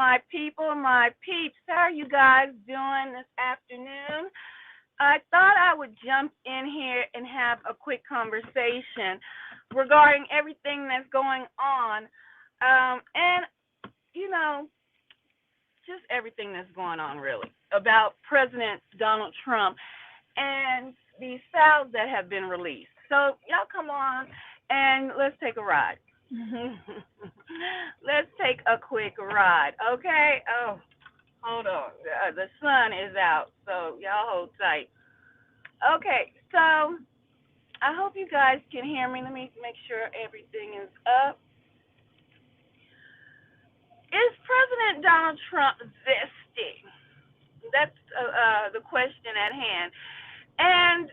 my people, my peeps. How are you guys doing this afternoon? I thought I would jump in here and have a quick conversation regarding everything that's going on. And, you know, just everything that's going on, really, about President Donald Trump and these files that have been released. So, y'all come on and let's take a ride. Let's take a quick ride, okay? Oh, hold on. The sun is out, so y'all hold tight. Okay, so I hope you guys can hear me. Let me make sure everything is up. Is President Donald Trump zesty? That's the question at hand. And,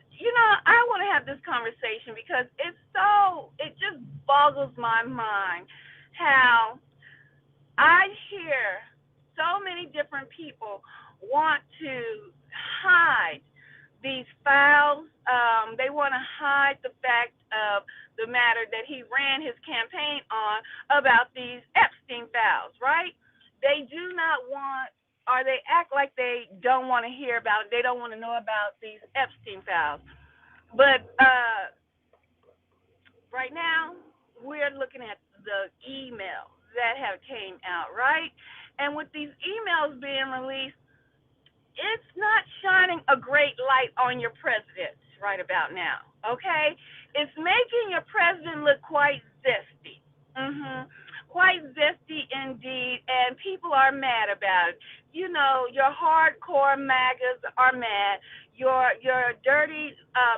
I want to have this conversation because it just boggles my mind how I hear so many different people want to hide these files. They want to hide the fact of the matter that he ran his campaign on about these Epstein files, right? They do not want, or they act like they don't want to hear about it. They don't want to know about these Epstein files. But right now, we're looking at the emails that have came out, right? And with these emails being released, it's not shining a great light on your president right about now, okay? It's making your president look quite zesty. Quite zesty indeed, and people are mad about it. Your hardcore MAGAs are mad. Your dirty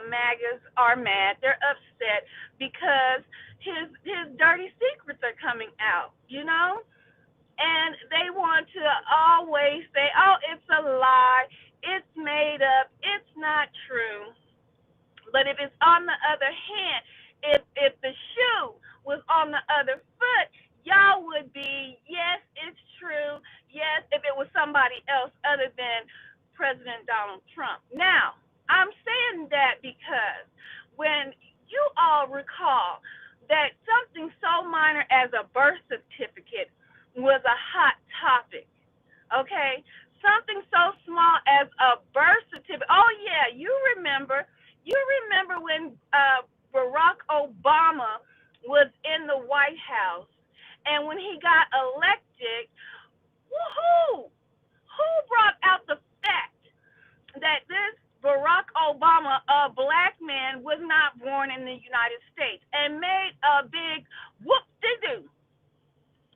MAGAs are mad. They're upset because his dirty secrets are coming out, and they want to always say, oh, it's a lie, it's made up, it's not true. But if it's on the other hand, if the shoe was on the other foot, y'all would be, yes, it's true. Yes, if it was somebody else other than President Donald Trump. Now, I'm saying that because when you all recall that something so minor as a birth certificate was a hot topic, okay? Something so small as a birth certificate. Oh, yeah, you remember when Barack Obama was in the White House, and when he got elected, woohoo! Who brought out the fact that this Barack Obama, a black man, was not born in the United States and made a big whoop-de-doo?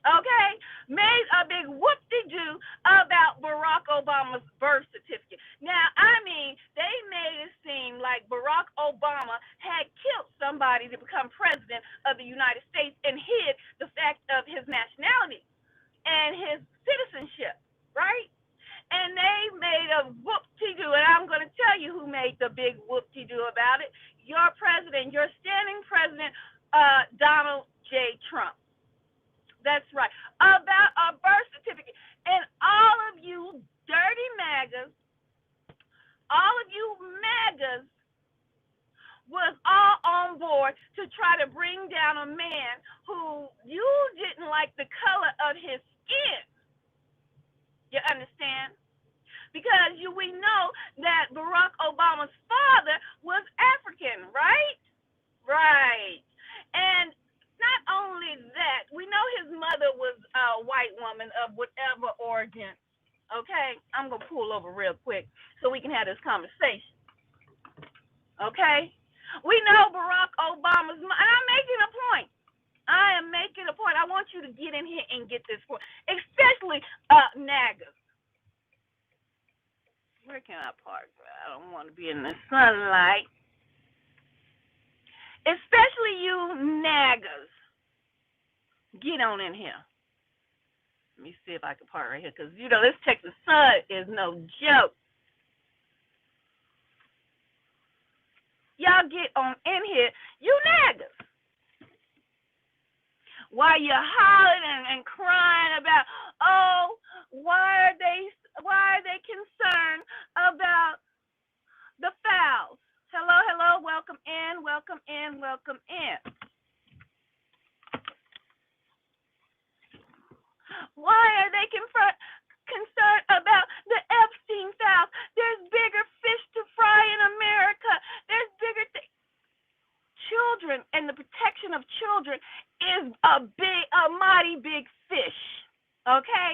Okay? Made a big whoop-de-doo about Barack Obama's birth certificate. Now, they made it seem like Barack Obama had killed somebody to become president of the United States and hid the fact of his nationality and his citizenship, right? And they made a whoop-de-doo, and I'm going to tell you who made the big whoop-de-doo about it. Your president, your standing president, Donald J. Trump. That's right. About a birth certificate. And all of you dirty MAGAs, was all on board to try to bring down a man who you didn't like the color of his skin. You understand? Because we know that Barack Obama's father was African, right? Right. And not only that, we know his mother was a white woman of whatever origin. Okay? I'm going to pull over real quick so we can have this conversation. Okay? We know Barack Obama's mother, and I'm making a point. I am making a point. I want you to get in here and get this point, especially NAGAs. Where can I park? I don't want to be in the sunlight. Especially you NAGAs. Get on in here. Let me see if I can park right here, because, this Texas sun is no joke. Y'all get on in here, you NAGAs. While you're hollering and crying about, oh, why are they concerned about the fouls? Hello, welcome in. Why are they is a mighty big fish. Okay?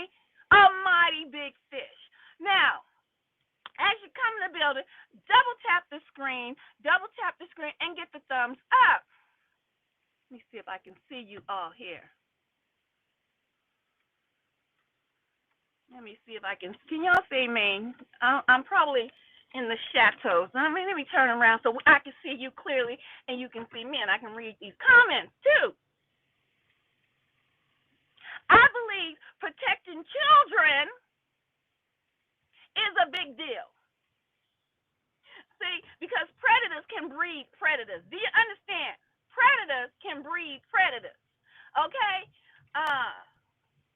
A mighty big fish. Now, as you come in the building, double tap the screen, and get the thumbs up. Let me see if I can see you all here. Let me see if I can y'all see me? I'm probably in the chateaus. Let me turn around so I can see you clearly and you can see me and I can read these comments too. I believe protecting children is a big deal. See, because predators can breed predators. Do you understand? Predators can breed predators. Okay?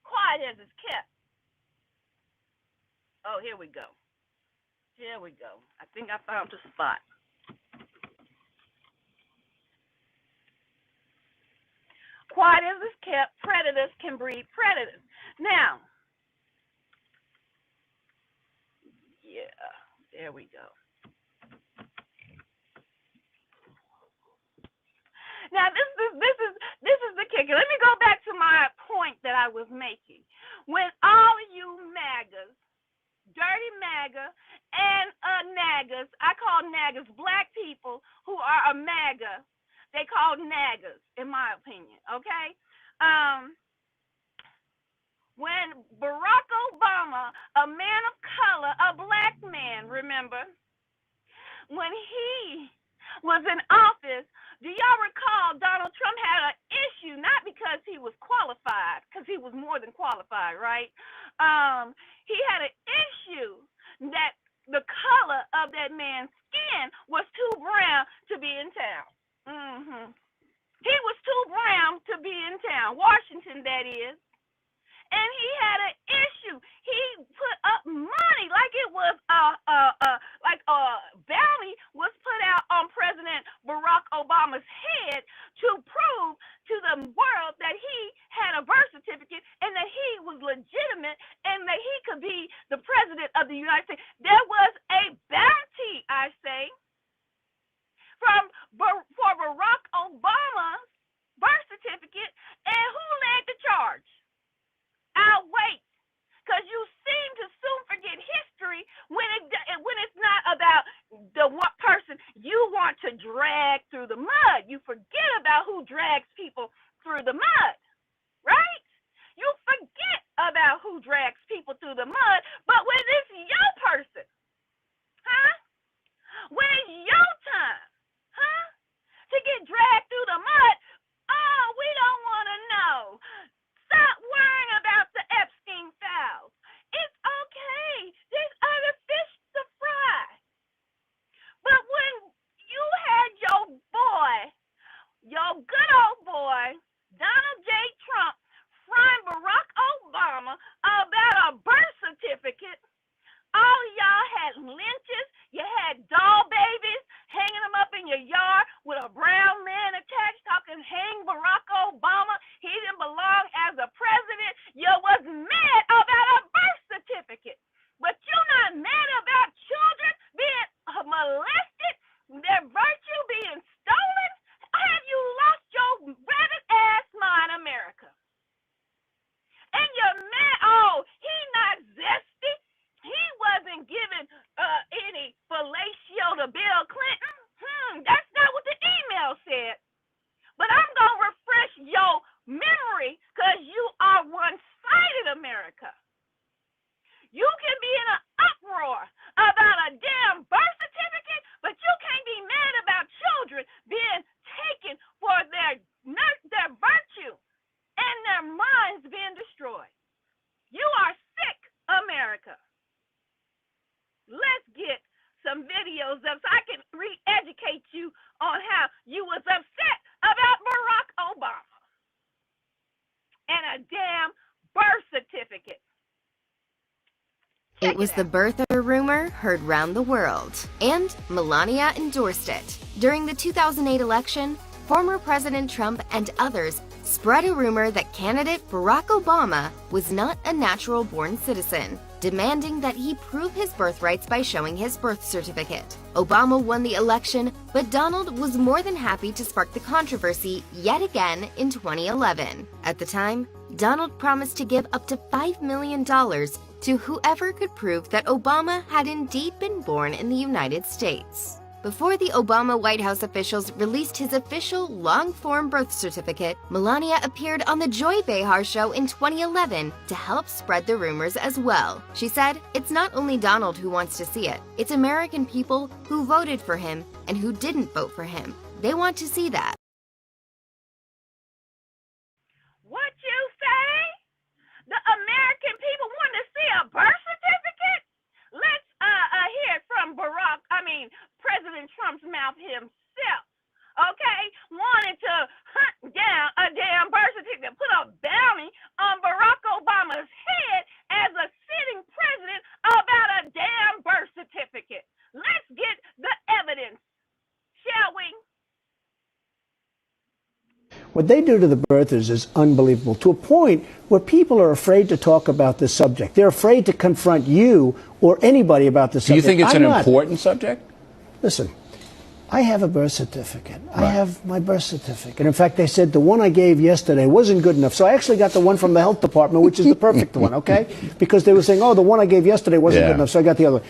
Quiet as it's kept. Oh, here we go. I think I found the spot. Quiet as it's kept, predators can breed predators. Now, yeah, there we go. Now, this is the kicker. Let me go back to my point that I was making. When all of you MAGAs, dirty MAGA, and NAGAs, I call NAGAs black people who are a MAGA. They call NAGAs, in my opinion, okay? When Barack Obama, a man of color, a black man, remember, when he was in office, do y'all recall Donald Trump had an issue, not because he was qualified, because he was more than qualified, right? He had an issue that the color of that man's skin was too brown to be in town. He was too brown to be in town, Washington, that is. And he had an issue. He put up money like it was like a bounty was put out on President Barack Obama's head to prove to the world that he had a birth certificate and that he was legitimate and that he could be the president of the United States. There was a bounty, I say, for Barack Obama's birth certificate, and who led the charge? I'll wait, because you seem to soon forget history when it's not about the one person you want to drag through the mud. You forget about who drags people through the mud, right? You forget about who drags people through the mud, but when it's your person, when it's your time, to get dragged through the mud, oh, we don't want to know. Stop worrying about the Epstein files. It's okay. There's other fish to fry. But when you had your boy, your good old boy, Donald J. Trump, frying Barack Obama about a birth certificate, all y'all had lynches, you had doll babies, hanging them up in your yard with a brown man attached, talking hang Barack Obama. He didn't belong as a president. You was mad about a birth certificate. But you're not mad about children being molested, their virtue being stolen? Have you lost your rabbit ass mind, America? And you're mad, oh, he not zesty. He wasn't giving any fellatio to Bill Clinton. That's not what the email said. But I'm going to refresh your memory because you are one-sided, America. You can be in an uproar about a damn birth certificate, but you can't be mad about children being taken for their virtue and their minds being destroyed. You are sick, America. Let's get some videos up so I can re-educate you on how you was upset about Barack Obama and a damn birth certificate. It was the birther rumor heard round the world, and Melania endorsed it. During the 2008 election, former President Trump and others spread a rumor that candidate Barack Obama was not a natural-born citizen, demanding that he prove his birthrights by showing his birth certificate. Obama won the election, but Donald was more than happy to spark the controversy yet again in 2011. At the time, Donald promised to give up to $5 million to whoever could prove that Obama had indeed been born in the United States. Before the Obama White House officials released his official long-form birth certificate, Melania appeared on The Joy Behar Show in 2011 to help spread the rumors as well. She said, "It's not only Donald who wants to see it. It's American people who voted for him and who didn't vote for him. They want to see that." What you say? The American people want to see a birth certificate? Let's hear it from President Trump's mouth himself. Okay? Wanted to hunt down a damn birth certificate, put a bounty on Barack Obama's head as a sitting president about a damn birth certificate. Let's get the evidence, shall we? What they do to the birthers is unbelievable, to a point where people are afraid to talk about this subject. They're afraid to confront you or anybody about this subject. Do you think it's an important subject? Listen, I have a birth certificate. Right. I have my birth certificate. In fact, they said the one I gave yesterday wasn't good enough. So I actually got the one from the health department, which is the perfect one, okay? Because they were saying, oh, the one I gave yesterday wasn't good enough, so I got the other one.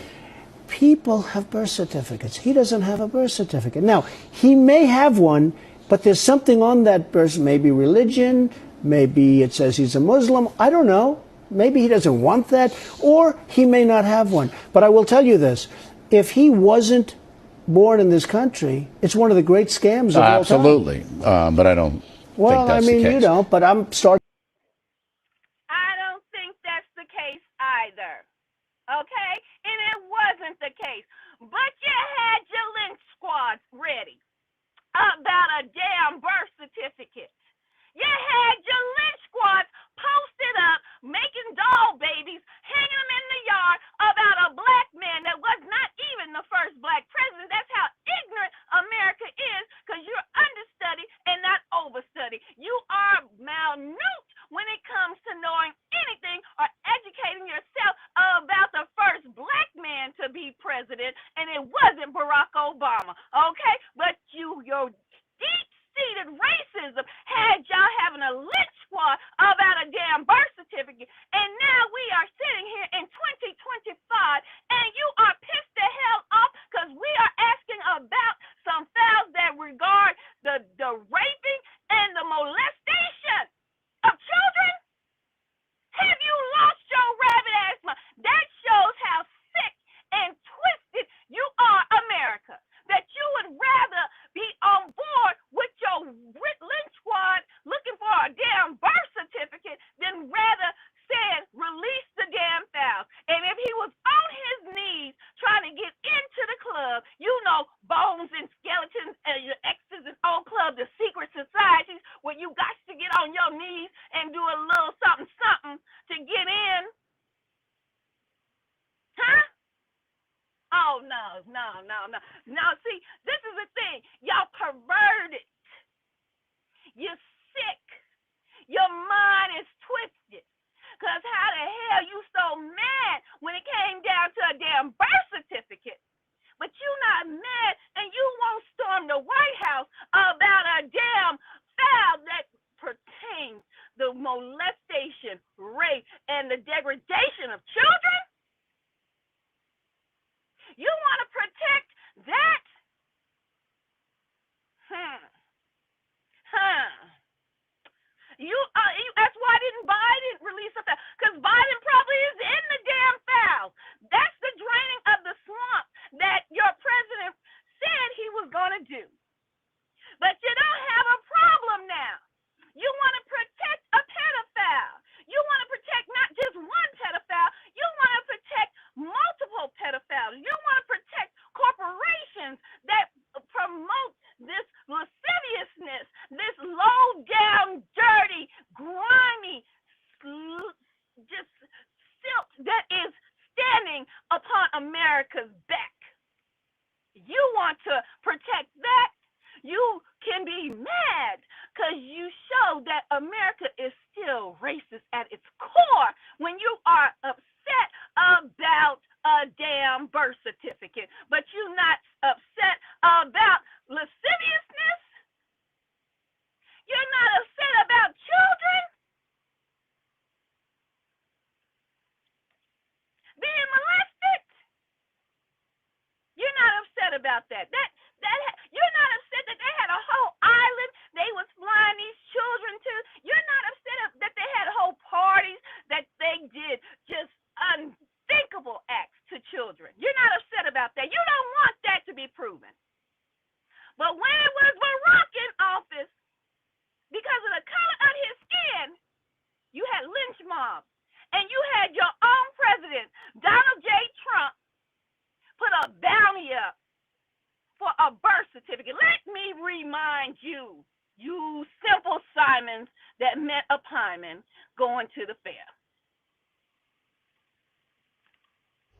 People have birth certificates. He doesn't have a birth certificate. Now, he may have one, but there's something on that person, maybe religion, maybe it says he's a Muslim, I don't know. Maybe he doesn't want that, or he may not have one. But I will tell you this, if he wasn't born in this country, it's one of the great scams of all time. Absolutely, but I don't think that's the case. Well, I mean, you don't, but I'm starting. I don't think that's the case either, okay? And it wasn't the case. But you had your lynch squads ready about a damn birth certificate. You had your lynch squads posted up, making doll babies, hanging them in the yard about a black man that was not even the first black president. That's how ignorant America is, because you're understudy and not overstudy. You are minute when it comes to knowing anything or educating yourself about the first black man to be president, and it wasn't Barack Obama, okay? But your deep-seated racism had y'all having a lynch squad about a damn birth certificate, and now we are sitting here in 2025, and you are pissed the hell off because we are asking about some files that regard the raping and the molestation of children. Have you lost your rabbit ass mind? That shows how sick and twisted you are, America, that you would rather be on board with your lynch squad looking for a damn birth certificate than rather said release the damn files. And if he was on his knees trying to get into the club, you know, bones and skeletons and your exes and old club, the secret societies where you got to get on your knees and do a little something to get in. Huh? Oh, no. Now, see, this is the thing. Y'all perverted. You're sick. Your mind is twisted. Because how the hell you so mad when it came down to a damn birth certificate? But you not mad, and you won't storm the White House about a damn file that pertains the molestation, rape, and the degradation of children? You want to protect that? That's why didn't Biden release a file? Because Biden probably is in the damn file. That's the draining of the swamp that your president said he was going to do. But you don't have a problem now. You want to protect a pedophile. You want to protect not just one pedophile. You want to protect multiple pedophiles. You want to protect corporations that promote this lasciviousness, this low down, dirty, grimy, just that America is still racist at its core when you are upset about a damn birth certificate, but you're not upset about lasciviousness? You're not upset about children being molested? You're not upset about that. You're not upset that they had a whole island they was flying these children to. You're not upset that they had whole parties that they did just unthinkable acts to children. You're not upset about that. You don't want that to be proven. But when it was Barack in office, because of the color of his skin, you had lynch mobs. And you had your own president, Donald J. Trump, put a bounty up for a birth certificate. Let me remind you, you simple Simons that met a pieman going to the fair.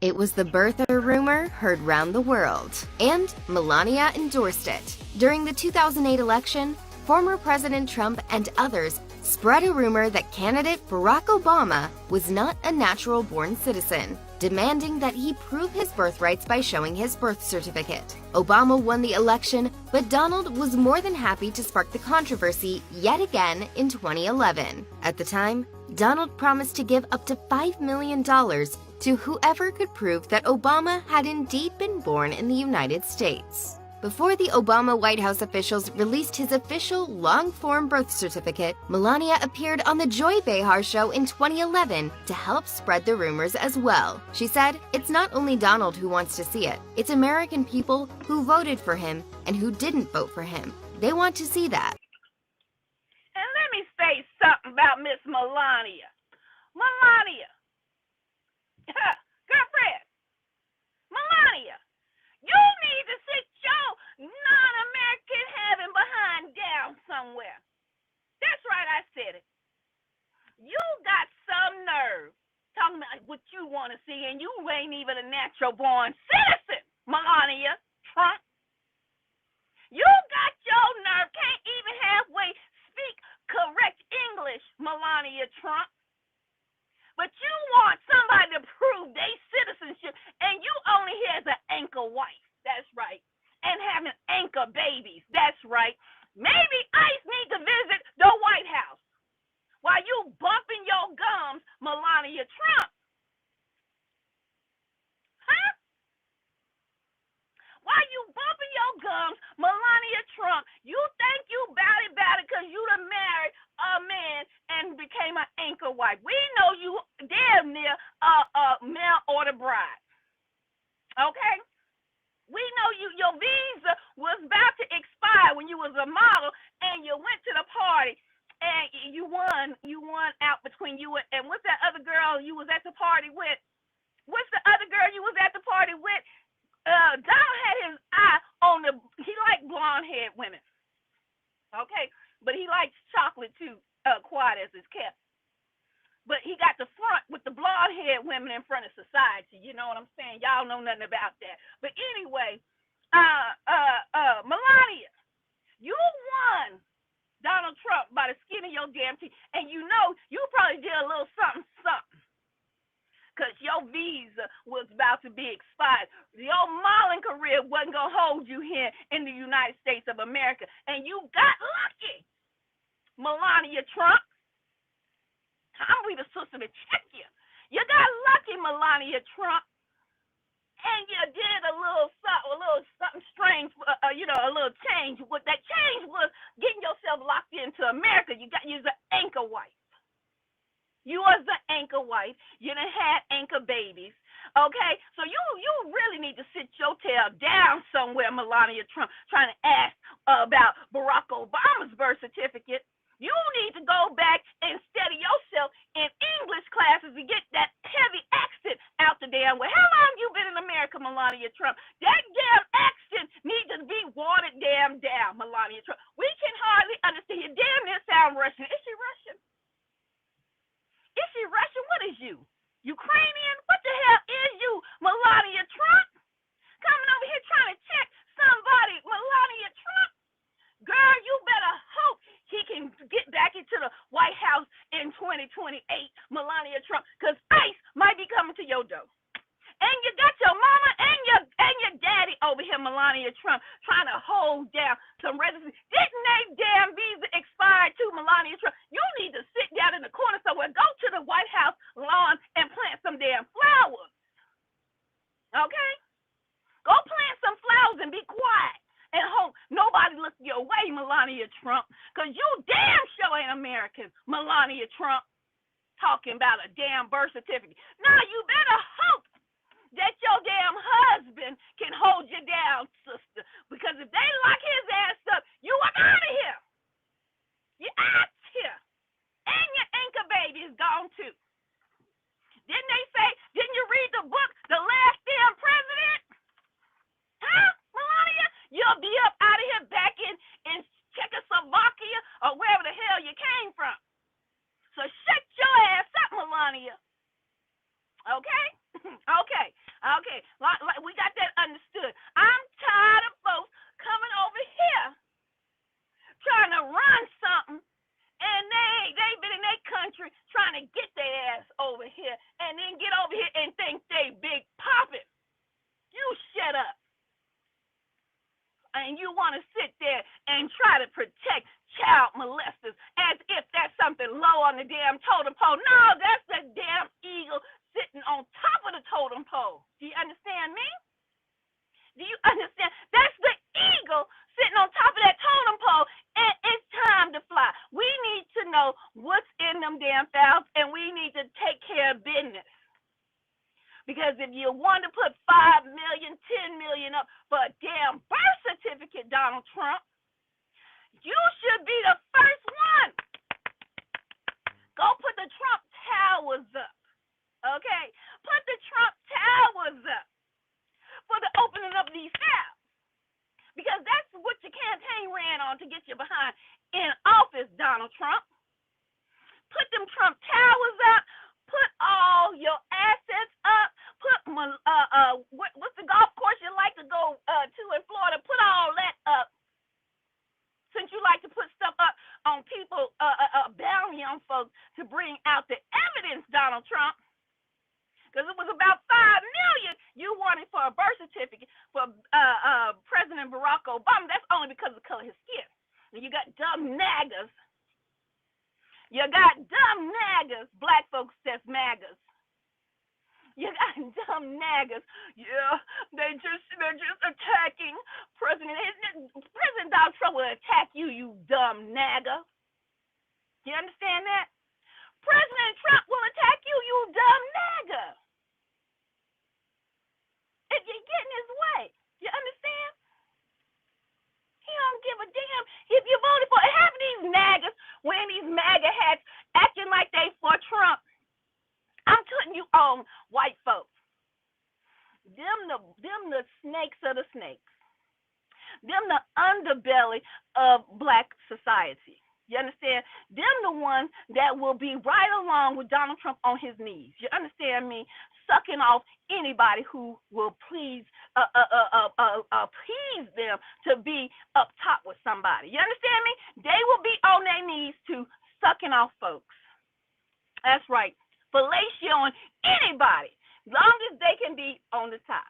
It was the birther rumor heard round the world, and Melania endorsed it. During the 2008 election, former President Trump and others spread a rumor that candidate Barack Obama was not a natural-born citizen, demanding that he prove his birthrights by showing his birth certificate. Obama won the election, but Donald was more than happy to spark the controversy yet again in 2011. At the time, Donald promised to give up to $5 million to whoever could prove that Obama had indeed been born in the United States. Before the Obama White House officials released his official long-form birth certificate, Melania appeared on the Joy Behar show in 2011 to help spread the rumors as well. She said, "It's not only Donald who wants to see it, it's American people who voted for him and who didn't vote for him. They want to see that." And let me say something about Miss Melania. Melania. Girlfriend. Melania. You need to sit your non-American heaven behind down somewhere. That's right, I said it. You got some nerve talking about what you want to see, and you ain't even a natural-born citizen, Melania Trump. You got your nerve, can't even halfway speak correct English, Melania Trump. But you want somebody to prove their citizenship, and you only here as an anchor wife. That's right. And having anchor babies. That's right. Maybe ICE need to visit the White House while you bumping your gums, Melania Trump. Huh? While you bumping your gums, Melania Trump, you think you about it because you done married a man and became an anchor wife. We know you damn near a mail order bride. Okay? We know your visa was about to expire when you was a model and you went to the party and you won out between you and what's that other girl you was at the party with? What's the other girl you was at the party with? Donald had his eye on he liked blonde-haired women. Okay? But he likes chocolate too, quiet as it's kept. But he got the front with the blonde-haired women in front of society. You know what I'm saying? Y'all know nothing about that. But anyway, Melania, you won Donald Trump by the skin of your damn teeth. And you know, you probably did a little something. Because your visa was about to be expired. Your modeling career wasn't going to hold you here in the United States of America. And you got lucky, Melania Trump. I'm be the sister to check you. You got lucky, Melania Trump. And you did a little something strange, a little change. What that change was getting yourself locked into America. You was an anchor wife. You was the anchor wife. You done had anchor babies. Okay? So you really need to sit your tail down somewhere, Melania Trump, trying to ask about Barack Obama's birth certificate. You need to go back and study yourself in English classes and get that heavy accent out the damn way. How long you been in America, Melania Trump? That damn accent needs to be watered down, Melania Trump. We can hardly understand you. Damn near sound Russian. Is she Russian? Is she Russian? What is you? Ukrainian? What the hell is you, Melania Trump? Coming over here trying to check somebody, Melania Trump? Girl, you better hope he can can get back into the White House in 2028, Melania Trump, because ICE might be coming to your door. And you got your mama and your daddy over here, Melania Trump, trying to hold down some residency. Didn't they damn visa expire too, Melania Trump? You need to sit down in the corner somewhere, go to the White House lawn and plant some damn flowers. Okay? Go plant some flowers and be quiet and hope nobody looks your way, Melania Trump, because you damn sure ain't American, Melania Trump, talking about a damn birth certificate. Now you better hope that your damn husband can hold you down, sister. Because if they lock his ass up, you are out of here. You're out here. And your anchor baby is gone too. Didn't they say, didn't you read the book, The Last Damn President? Huh, Melania? You'll be up out of here back in Czechoslovakia or wherever the hell you came from. So shut your ass up, Melania. Okay? Okay. We got that understood. I'm tired of folks coming over here trying to run something, and they've been in their country trying to get their ass over here, and then get over here and think they big poppin'. You shut up. And you want to sit there and try to protect child molesters as if that's something low on the damn totem pole. No, that's the damn eagle sitting on top of the totem pole. Do you understand me? Do you understand? That's the eagle sitting on top of that totem pole, and it's time to fly. We need to know what's in them damn files, and we need to take care of business. Because if you want to put $5 million, $10 million up for a damn birth certificate, Donald Trump, you should be the first one. Go put the Trump Towers up. Okay? Put the Trump Towers up for the opening of these files. Because that's what your campaign ran on to get you behind in office, Donald Trump. Put them Trump Towers up. Put all your assets up. Put what's the golf course you like to go to in Florida? Put all that up. Since you like to put stuff up on people, bounty on folks to bring out the evidence, Donald Trump. Because it was about $5 million you wanted for a birth certificate for President Barack Obama. That's only because of the color of his skin. And you got dumb naggers. You got dumb naggers. Black folks says MAGAs. You got dumb naggers. Yeah, they're just attacking President Donald Trump will attack you, you dumb nagger. You understand that? President Trump will attack you, you dumb nagger. If you get in his way. You understand? He don't give a damn if you voted for it. Half of these naggers wearing these MAGA hats acting like they for Trump. I'm putting you on, white folks. Them the snakes of the snakes. Them the underbelly of black society. You understand? Them the ones that will be right along with Donald Trump on his knees. You understand me? Sucking off anybody who will please appease them to be up top with somebody. You understand me? They will be on their knees to sucking off folks. That's right. Fellatioing anybody. Long as they can be on the top.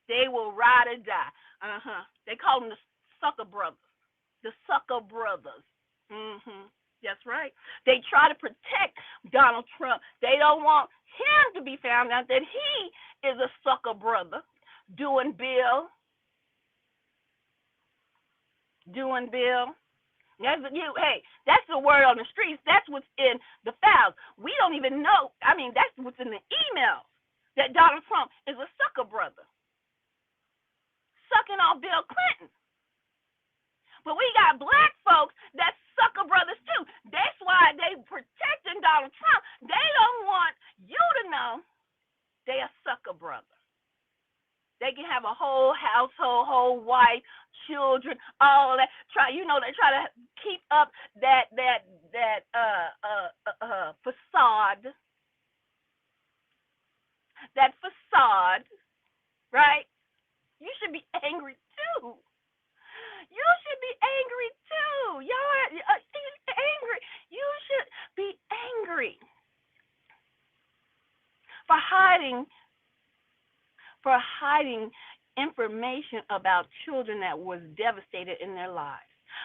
They will ride or die. They call them the sucker brothers. The sucker brothers. That's right. They try to protect Donald Trump. They don't want him to be found out that he is a sucker brother. Doing Bill. Hey, that's the word on the streets. That's what's in the files. We don't even know. I mean, that's what's in the emails, that Donald Trump is a sucker brother. Sucking off Bill Clinton. But we got black folks that's sucker brothers too. That's why they protecting Donald Trump. They don't want you to know they a sucker brother. They can have a whole household, whole wife, children, all that. They try to keep up that facade. That facade, right? You should be angry too. You should be angry too. Y'all hiding information about children that was devastated in their lives.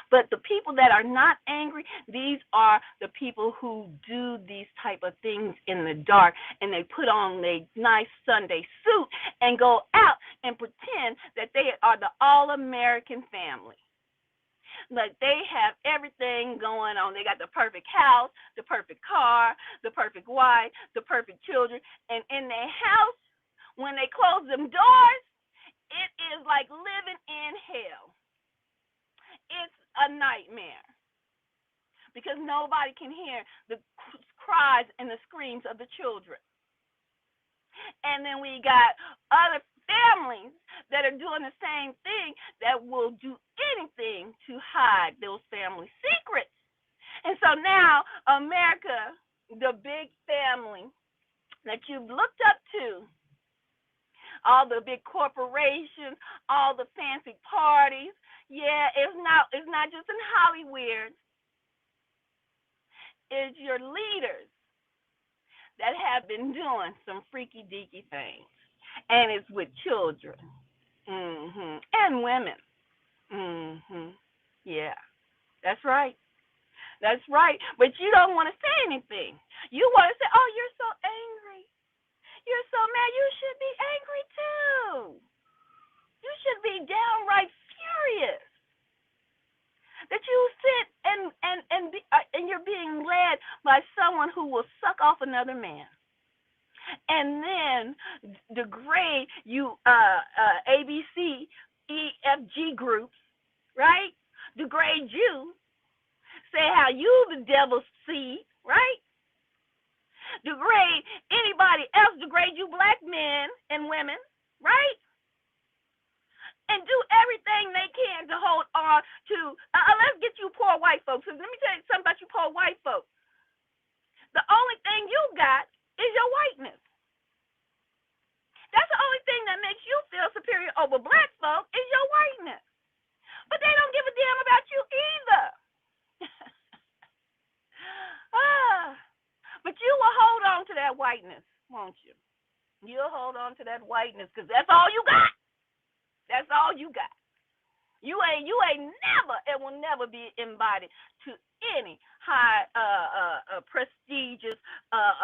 But the people that are not angry, these are the people who do these type of things in the dark, and they put on their nice Sunday suit and go out and pretend that they are the all-American family. Like they have everything going on. They got the perfect house, the perfect car, the perfect wife, the perfect children. And in their house, when they close them doors, it is like living in hell. It's a nightmare because nobody can hear the cries and the screams of the children. And then we got other families that are doing the same thing that will do anything to hide those family secrets. And so now America, the big family that you've looked up to, all the big corporations, all the fancy parties, yeah, it's not just in Hollywood. It's your leaders that have been doing some freaky deaky things. And it's with children. And women. Yeah. That's right. That's right. But you don't want to say anything. You want to say, oh, you're so angry. You're so mad. You should be angry too. You should be downright furious that you sit and you're being led by someone who will suck off another man, and then degrade you ABC, EFG groups, right? Degrade you, say how you the devil's seed, right? Degrade anybody else, degrade you black men and women, right? And do everything they can to hold on to, let's get you poor white folks. Let me tell you something about you poor white folks. The only thing you got is your whiteness. That's the only thing that makes you feel superior over black folk is your whiteness. But they don't give a damn about you either. But you will hold on to that whiteness, won't you? You'll hold on to that whiteness because that's all you got. That's all you got. You ain't never, it will never be embodied to any high prestigious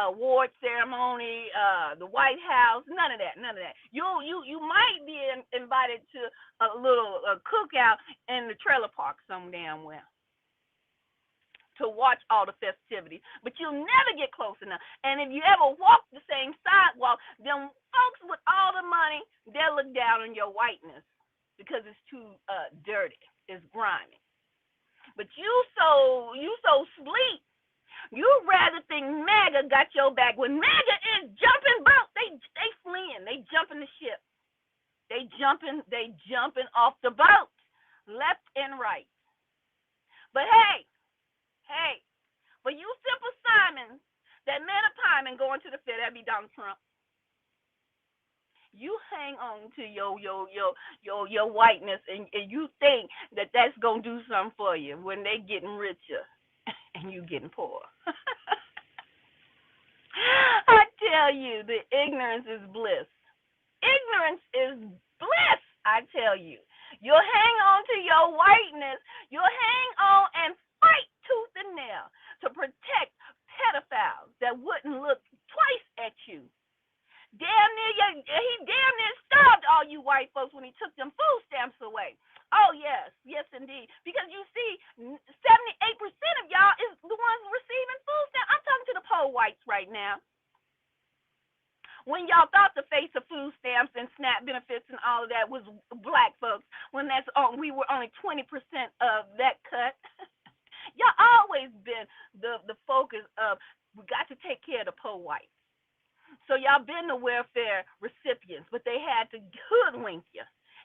award ceremony, the White House, none of that. You might be invited to a little cookout in the trailer park some damn well to watch all the festivities, but you'll never get close enough. And if you ever walk the same sidewalk, them folks with all the money, they'll look down on your whiteness because it's too dirty, it's grimy. But you so sleep. You rather think MAGA got your back. When MAGA is jumping boat, they fleeing, they jumping the ship. They jumping off the boat, left and right. But hey, but you simple Simons that man of time and going to the Fed, that'd be Donald Trump. You hang on to your whiteness and you think that that's gonna do something for you when they getting richer and you getting poor. I tell you, the ignorance is bliss. Ignorance is bliss, I tell you. You'll hang on to your whiteness. You'll hang on and fight tooth and nail to protect pedophiles that wouldn't look twice at you. He damn near starved all you white folks when he took them food stamps away. Oh, yes, indeed. Because you see, 78% of y'all is the ones receiving food stamps. I'm talking to the poor whites right now. When y'all thought the face of food stamps and SNAP benefits and all of that was black folks, when we were only 20% of that cut. Y'all always been the focus of we got to take care of the poor whites. So y'all been the welfare recipients, but they had to hoodwink you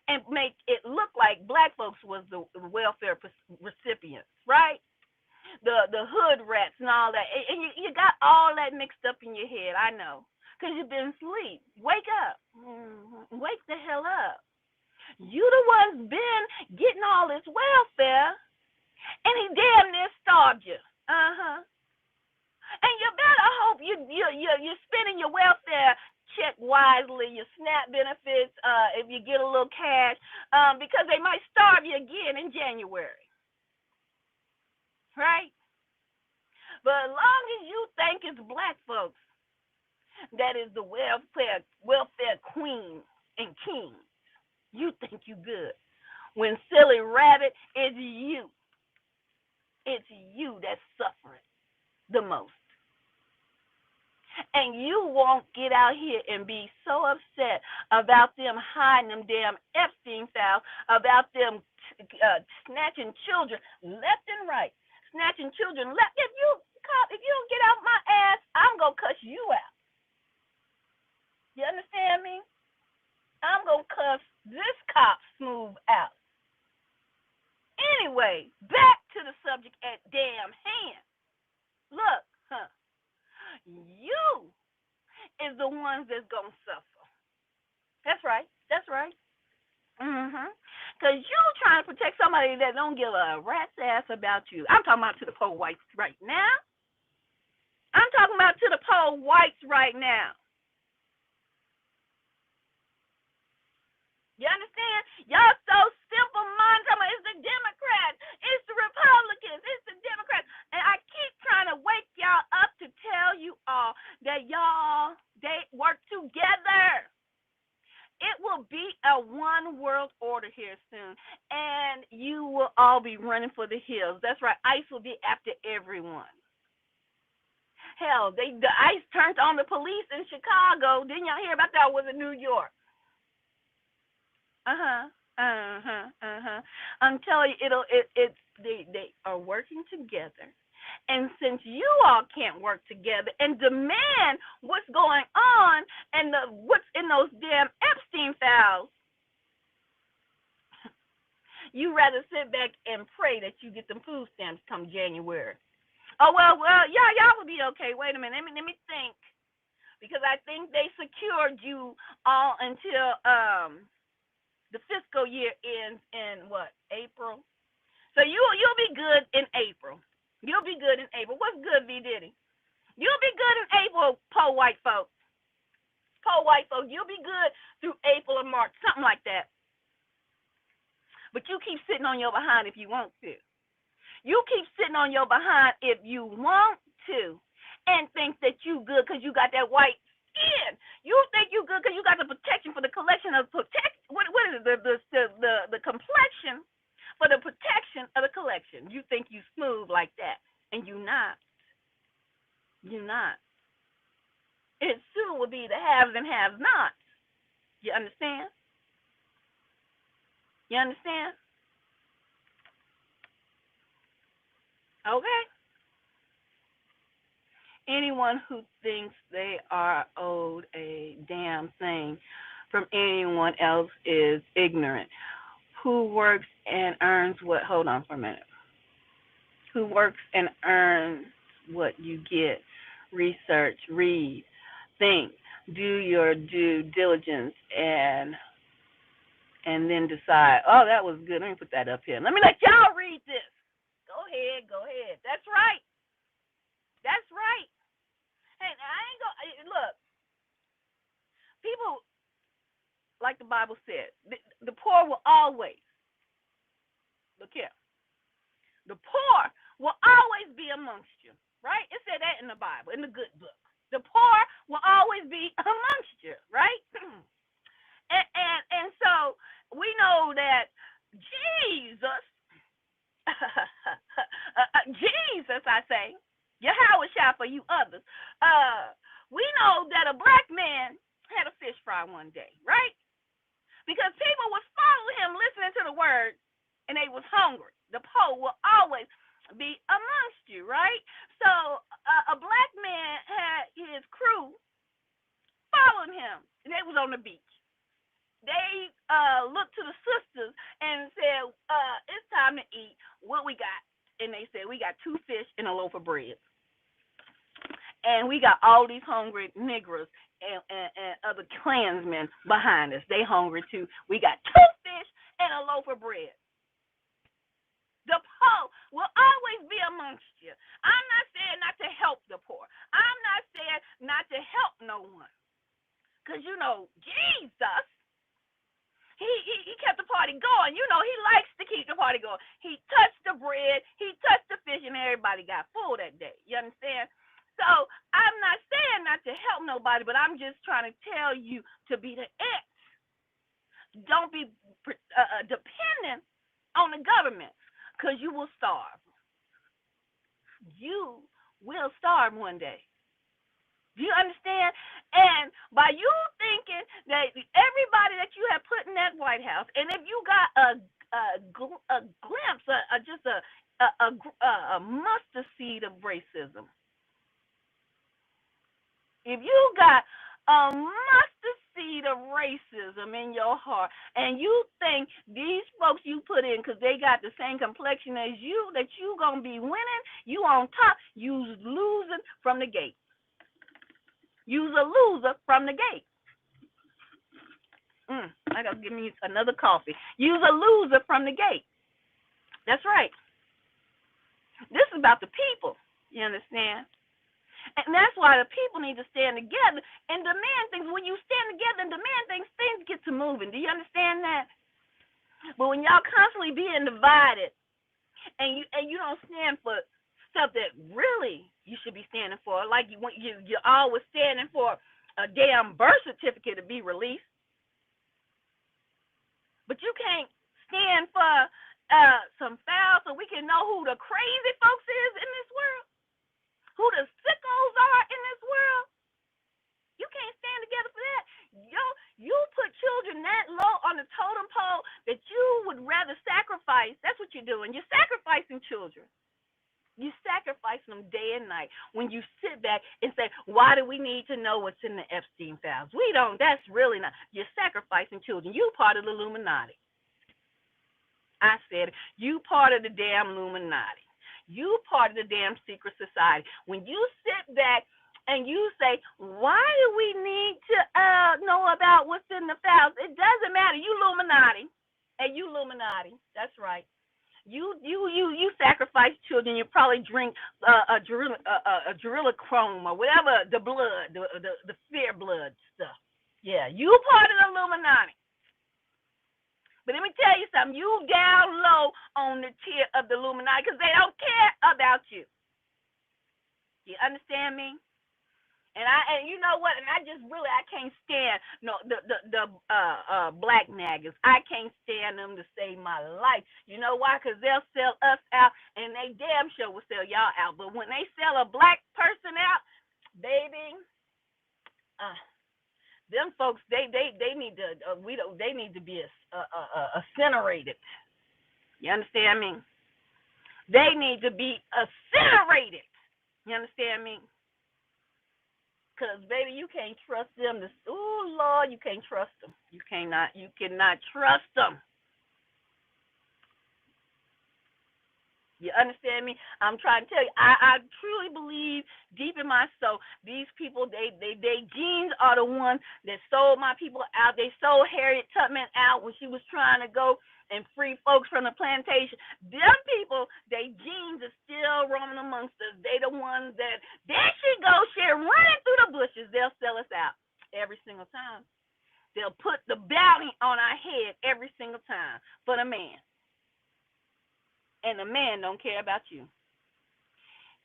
and make it look like black folks was the welfare recipients, right? The hood rats and all that. And you got all that mixed up in your head, I know, because you've been asleep. Wake up. Wake the hell up. You the ones been getting all this welfare, and he damn near starved you. And you better hope you're spending your welfare check wisely, your SNAP benefits, if you get a little cash, because they might starve you again in January, right? But as long as you think it's black folks that is the welfare queen and king, you think you good. When silly rabbit, it's you. It's you that's suffering the most. And you won't get out here and be so upset about them hiding them damn Epstein files, about them snatching children left and right, snatching children left. If you don't get out my ass, I'm gonna cuss you out. You understand me? I'm gonna cuss this cop smooth out. Anyway, back to the subject at damn hand. Look, you is the ones that's gonna suffer. That's right. That's right. Because you trying to protect somebody that don't give a rat's ass about you. I'm talking about to the poor whites right now. I'm talking about to the poor whites right now. You understand? Y'all so simple-minded. It's the Democrats. It's the Republicans. It's the Democrats. And I keep trying to wake y'all up to tell you all that they work together. It will be a one world order here soon. And you will all be running for the hills. That's right. ICE will be after everyone. Hell, the ICE turned on the police in Chicago. Didn't y'all hear about that? Was in New York. I'm telling you, they are working together. And since you all can't work together and demand what's going on and what's in those damn Epstein files, you rather sit back and pray that you get them food stamps come January. Oh, well, y'all will be okay. Wait a minute. Let me think. Because I think they secured you all until the fiscal year ends in what, April? So you'll be good in April. You'll be good in April. What's good, V. Diddy? You'll be good in April, poor white folks. Poor white folks. You'll be good through April or March, something like that. But you keep sitting on your behind if you want to. You keep sitting on your behind if you want to and think that you good because you got that white skin. You think you good because you got the protection for the collection of what is it? The complexion for the protection of the collection. You think you smooth like that, and you not. You not. It soon will be the haves and have nots. You understand? You understand? Okay. Anyone who thinks they are owed a damn thing from anyone else is ignorant. Who works and earns what? Hold on for a minute. Who works and earns what you get? Research, read, think, do your due diligence, and then decide, oh, that was good. Let me put that up here. Let me let y'all read this. Go ahead. That's right. That's right. Hey, I ain't gonna look. People, like the Bible said, the poor will always. Look here. The poor will always be amongst you, right? It said that in the Bible, in the good book. The poor will always be amongst you, right? and so we know that Jesus, Jesus, I say. Yahweh shall for you others. We know that a black man had a fish fry one day, right? Because people was following him, listening to the word, and they was hungry. The poor will always be amongst you, right? So a black man had his crew following him, and they was on the beach. They looked to the sisters and said, it's time to eat. What we got? And they said, we got 2 fish and a loaf of bread. And we got all these hungry Negroes and other Klansmen behind us. They hungry too. We got 2 fish and a loaf of bread. The poor will always be amongst you. I'm not saying not to help the poor. I'm not saying not to help no one. Because, Jesus, he kept the party going. He likes to keep the party going. He touched the bread, he touched the fish, and everybody got full that day. You understand? So I'm not saying not to help nobody, but I'm just trying to tell you to be the it. Don't be dependent on the government, because you will starve. You will starve one day. Do you understand? And by you thinking that everybody that you have put in that White House, and if you got a glimpse, just a mustard seed of racism, if you got a mustard seed of racism in your heart, and you think these folks you put in because they got the same complexion as you, that you gonna be winning, you on top, you losing from the gate. You's a loser from the gate. I gotta give me another coffee. You's a loser from the gate. That's right. This is about the people. You understand? And that's why the people need to stand together and demand things. When you stand together and demand things, things get to moving. Do you understand that? But when y'all constantly being divided and you don't stand for stuff that really you should be standing for, like you're always standing for a damn birth certificate to be released, but you can't stand for some files so we can know who the crazy folks is in this world, who the sickos are in this world. You can't stand together for that. You put children that low on the totem pole that you would rather sacrifice. That's what you're doing. You're sacrificing children. You sacrifice them day and night when you sit back and say, why do we need to know what's in the Epstein files? We don't. That's really not. You're sacrificing children. You part of the Illuminati. I said, you part of the damn Illuminati. You part of the damn secret society. When you sit back and you say, why do we need to know about what's in the files? It doesn't matter. You Illuminati. And you Illuminati. That's right. You sacrifice children. You probably drink adrenochrome or whatever, the blood, the fear blood stuff. Yeah, you part of the Illuminati. But let me tell you something. You down low on the tier of the Illuminati because they don't care about you. You understand me? And you know what? And I can't stand the black naggers. I can't stand them to save my life. You know why? Because they'll sell us out, and they damn sure will sell y'all out. But when they sell a black person out, baby, them folks they need to they need to be incinerated. You understand me? They need to be incinerated. You understand me? Because, baby, you can't trust them. Oh, Lord, you can't trust them. You cannot trust them. You understand me? I'm trying to tell you, I truly believe deep in my soul, these people, they genes are the ones that sold my people out. They sold Harriet Tubman out when she was trying to go and free folks from the plantation. Them people, they genes are still roaming amongst us. They the ones that, there she goes, she running through the bushes. They'll sell us out every single time. They'll put the bounty on our head every single time for the man. And the man don't care about you.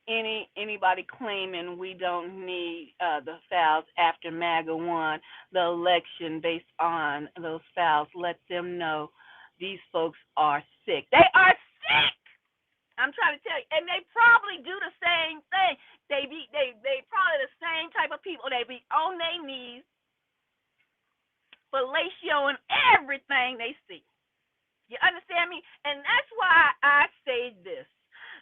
Anybody claiming we don't need the files after MAGA won the election based on those files, let them know these folks are sick. They are sick. I'm trying to tell you, and they probably do the same thing. They probably the same type of people. They be on their knees, fellatioing everything they see. You understand me? And that's why I say this.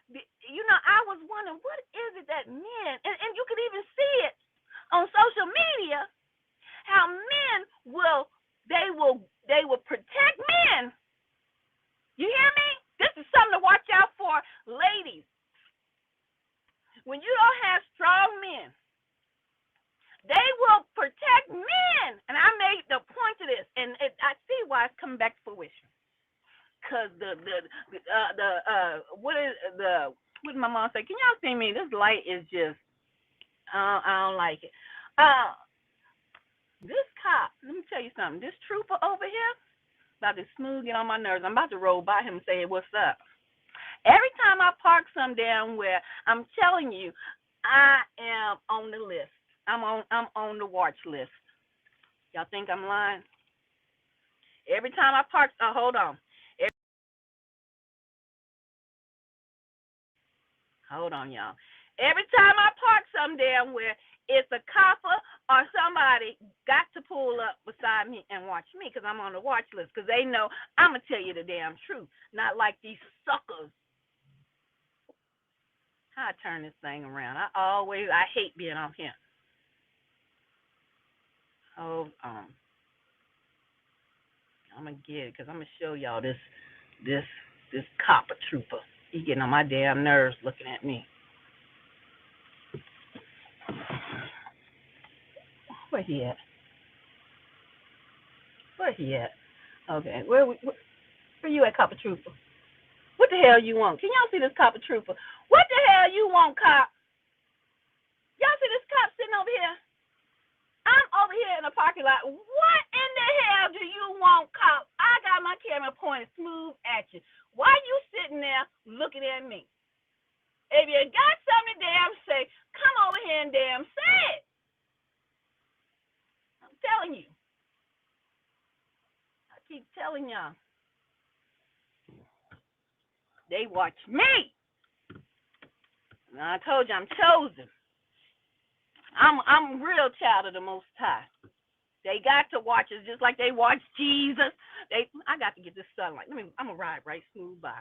I was wondering, what is it that men, and you can even see it on social media, how men will protect men. You hear me? This is something to watch out for, ladies. When you don't have strong men, they will protect men. And I made the point to this, and I see why it's coming back to fruition. Because what did my mom say? Can y'all see me? This light is just, I don't like it. This cop, let me tell you something. This trooper over here, about to smooth get on my nerves. I'm about to roll by him and say, what's up? Every time I park some damn where, I'm telling you, I am on the list. I'm on the watch list. Y'all think I'm lying? Every time I park, hold on. Hold on, y'all. Every time I park some damn where, it's a copper or somebody got to pull up beside me and watch me because I'm on the watch list because they know I'm going to tell you the damn truth, not like these suckers. How I turn this thing around? I hate being on here. Hold on. I'm going to get it because I'm going to show y'all this copper trooper. He getting on my damn nerves looking at me. Where he at? Where he at? Okay, where you at, copper trooper? What the hell you want? Can y'all see this copper trooper? What the hell you want, cop? Y'all see this cop sitting over here? I'm over here in the parking lot. What in the hell do you want, cop? I got my camera pointed smooth at you. Why you sitting there looking at me? If you got something to damn say, come over here and damn say it. I'm telling you. I keep telling y'all. They watch me. Now, I told you I'm chosen. I'm a real child of the Most High. They got to watch us just like they watch Jesus. I got to get this sunlight. I'm gonna ride right smooth by.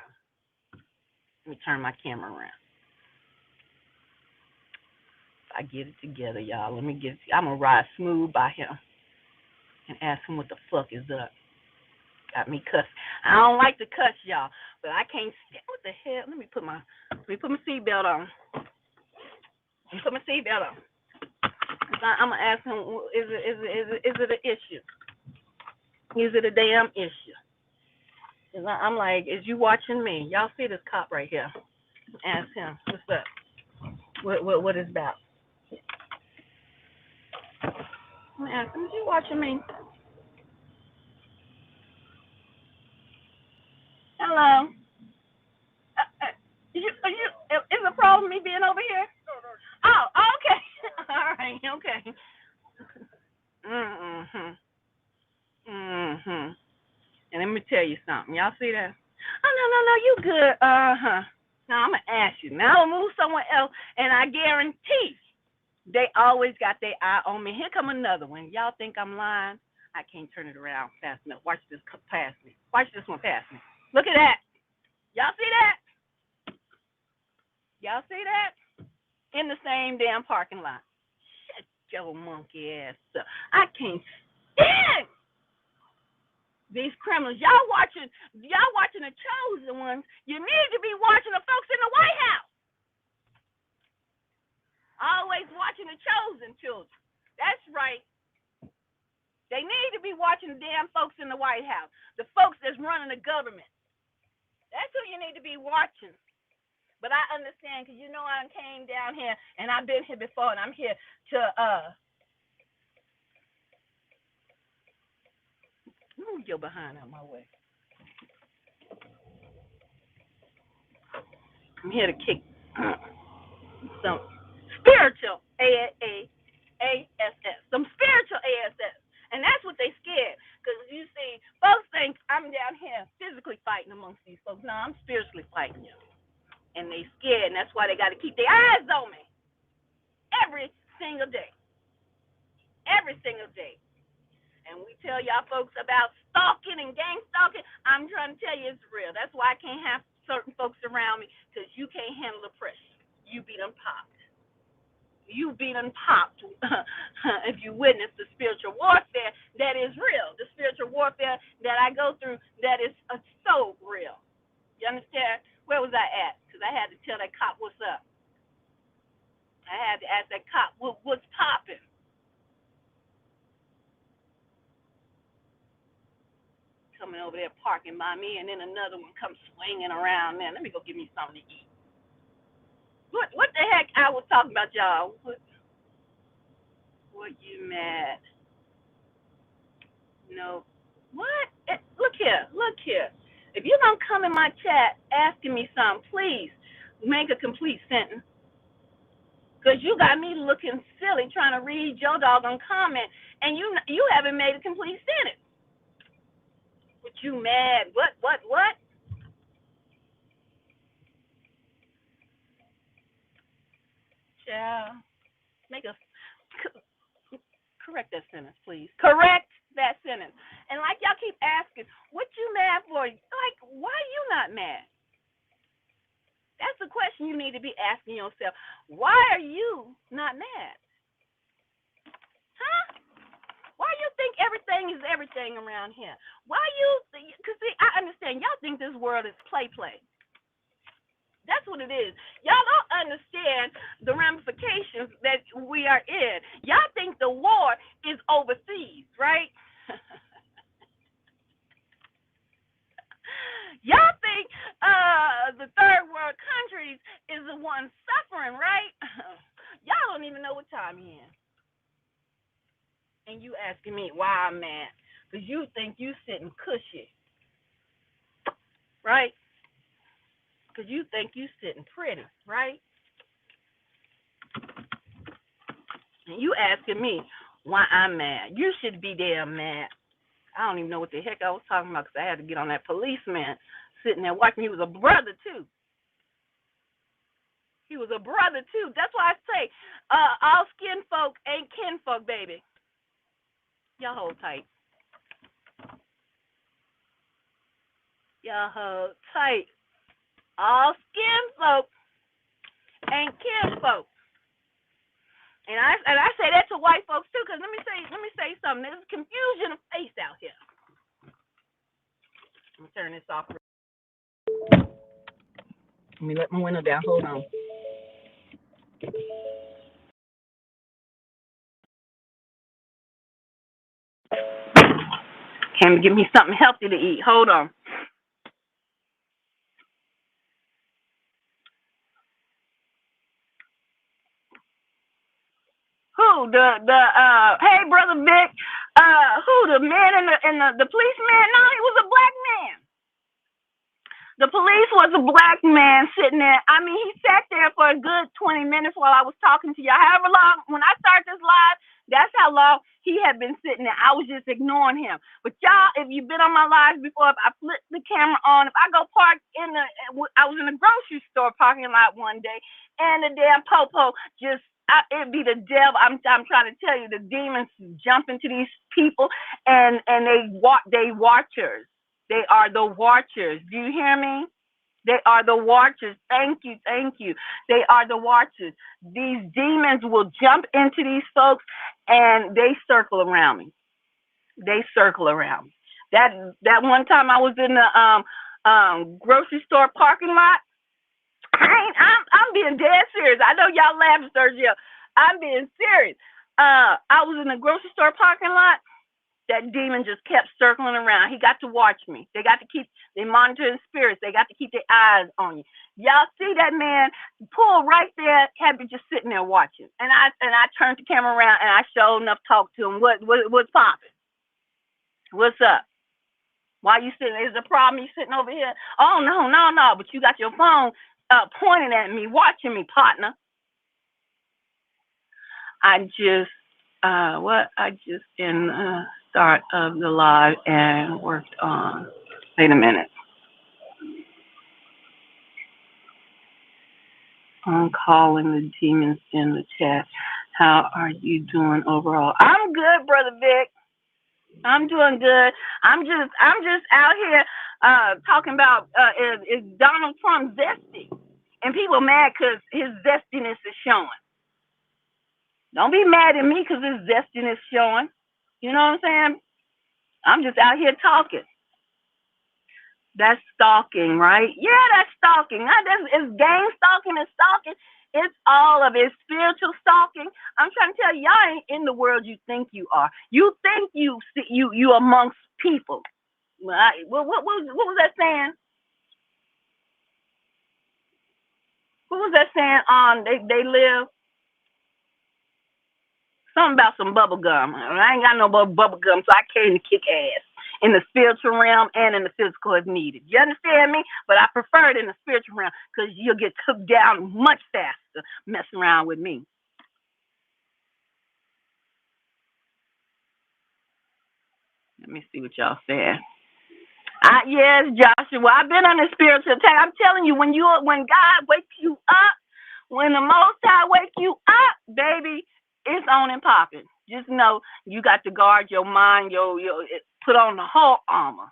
Let me turn my camera around. I get it together, y'all. I'm gonna ride smooth by him and ask him what the fuck is up. Got me cussed. I don't like to cuss, y'all, but I can't stand. What the hell? Let me put my seatbelt on. I'm gonna ask him, is it an issue? Is it a damn issue? I'm like, is you watching me? Y'all see this cop right here? Ask him, what's up? What is about? I'm gonna ask him, is you watching me? Hello. Is the problem me being over here? Oh, okay. All right, okay. And let me tell you something. Y'all see that? Oh, no, you good. Now I'm gonna ask you. Now I'll move somewhere else, and I guarantee they always got their eye on me. Here come another one. Y'all think I'm lying? I can't turn it around fast enough. Watch this pass me. Watch this one pass me. Look at that. Y'all see that? Y'all see that? In the same damn parking lot. Shut your monkey ass up. I can't stand these criminals. Y'all watching the chosen ones. You need to be watching the folks in the White House. Always watching the chosen children. That's right. They need to be watching the damn folks in the White House. The folks that's running the government. That's who you need to be watching. But I understand because you know I came down here and I've been here before and I'm here to move your behind out my way. I'm here to kick some spiritual ASS. Some spiritual ASS. And that's what they scared. Because you see, folks think I'm down here physically fighting amongst these folks. No, I'm spiritually fighting you. And they scared, and that's why they got to keep their eyes on me. Every single day. Every single day. And we tell y'all folks about stalking and gang stalking. I'm trying to tell you it's real. That's why I can't have certain folks around me, because you can't handle the pressure. You be done popped. You be done popped if you witness the spiritual warfare that is real. The spiritual warfare that I go through that is so real. You understand? Where was I at? Because I had to tell that cop what's up. I had to ask that cop what's popping. Coming over there parking by me, and then another one comes swinging around there. Let me go get me something to eat. What the heck I was talking about, y'all? What you mad? No. What? Look here. Look here. If you don't come in my chat asking me something, please make a complete sentence. Because you got me looking silly trying to read your doggone comment, and you haven't made a complete sentence. But you mad? What? Child, make a correct that sentence, please. Correct that sentence. And like y'all keep asking, what you mad for? Like, why you not mad? That's the question you need to be asking yourself. Why are you not mad? Huh? Why you think everything is everything around here? Why you? Because see, I understand y'all think this world is play. That's what it is. Y'all don't understand the ramifications that we are in. Y'all think the war is overseas, right? Y'all think the third world countries is the one suffering, right? Y'all don't even know what time you're in. And you asking me why I'm mad. Because you think you sitting cushy, right? Because you think you sitting pretty, right? And you asking me why I'm mad. You should be damn mad. I don't even know what the heck I was talking about because I had to get on that policeman sitting there watching. He was a brother, too. He was a brother, too. That's why I say all skin folk ain't kin folk, baby. Y'all hold tight. Y'all hold tight. All skin folk ain't kin folk. And I say that to white folks too, because let me say something. There's confusion of face out here. I'm gonna turn this off. Let me let my window down. Hold on. Came to give me something healthy to eat. Hold on. Who hey brother Vic, who the man in the policeman? No, he was a black man. The police was a black man sitting there. I mean, he sat there for a good 20 minutes while I was talking to y'all. However long, when I started this live, that's how long he had been sitting there. I was just ignoring him. But y'all, if you've been on my lives before, if I flip the camera on, if I go park I was in a grocery store parking lot one day, and the damn popo just, it'd be the devil. I'm trying to tell you, the demons jump into these people, and they watchers. They are the watchers. Do you hear me? They are the watchers. Thank you. They are the watchers. These demons will jump into these folks, and they circle around me. That one time I was in the grocery store parking lot. I'm being dead serious. I know y'all laughing, Sergio. I'm being serious. I was in the grocery store parking lot. That demon just kept circling around. He got to watch me. They monitoring spirits. They got to keep their eyes on you. Y'all see that man pull right there, had me just sitting there watching. And I turned the camera around and I sure enough talked to him. What's popping? What's up? Why you sitting? Is the problem you sitting over here? Oh no. But you got your phone pointing at me, watching me, partner. I just in start of the live and worked on. Wait a minute. I'm calling the demons in the chat. How are you doing overall? I'm good, brother Vic. I'm doing good. I'm just out here talking about is Donald Trump zesty, and people mad because his zestiness is showing. Don't be mad at me because his zestiness showing. You know what I'm saying? I'm just out here talking. That's stalking, right? Yeah, that's stalking. It's gang stalking, it's stalking. It's all of it. It's spiritual stalking. I'm trying to tell you, y'all ain't in the world you think you are. You think you amongst people. What was that saying? What was that saying? They live. Something about some bubble gum. I ain't got no bubble gum, so I came to kick ass in the spiritual realm and in the physical if needed. You understand me? But I prefer it in the spiritual realm because you'll get took down much faster messing around with me. Let me see what y'all said. Yes, Joshua, I've been on a spiritual attack. I'm telling you, when God wakes you up, when the Most High wake you up, baby, it's on and popping. Just know you got to guard your mind, put on the whole armor.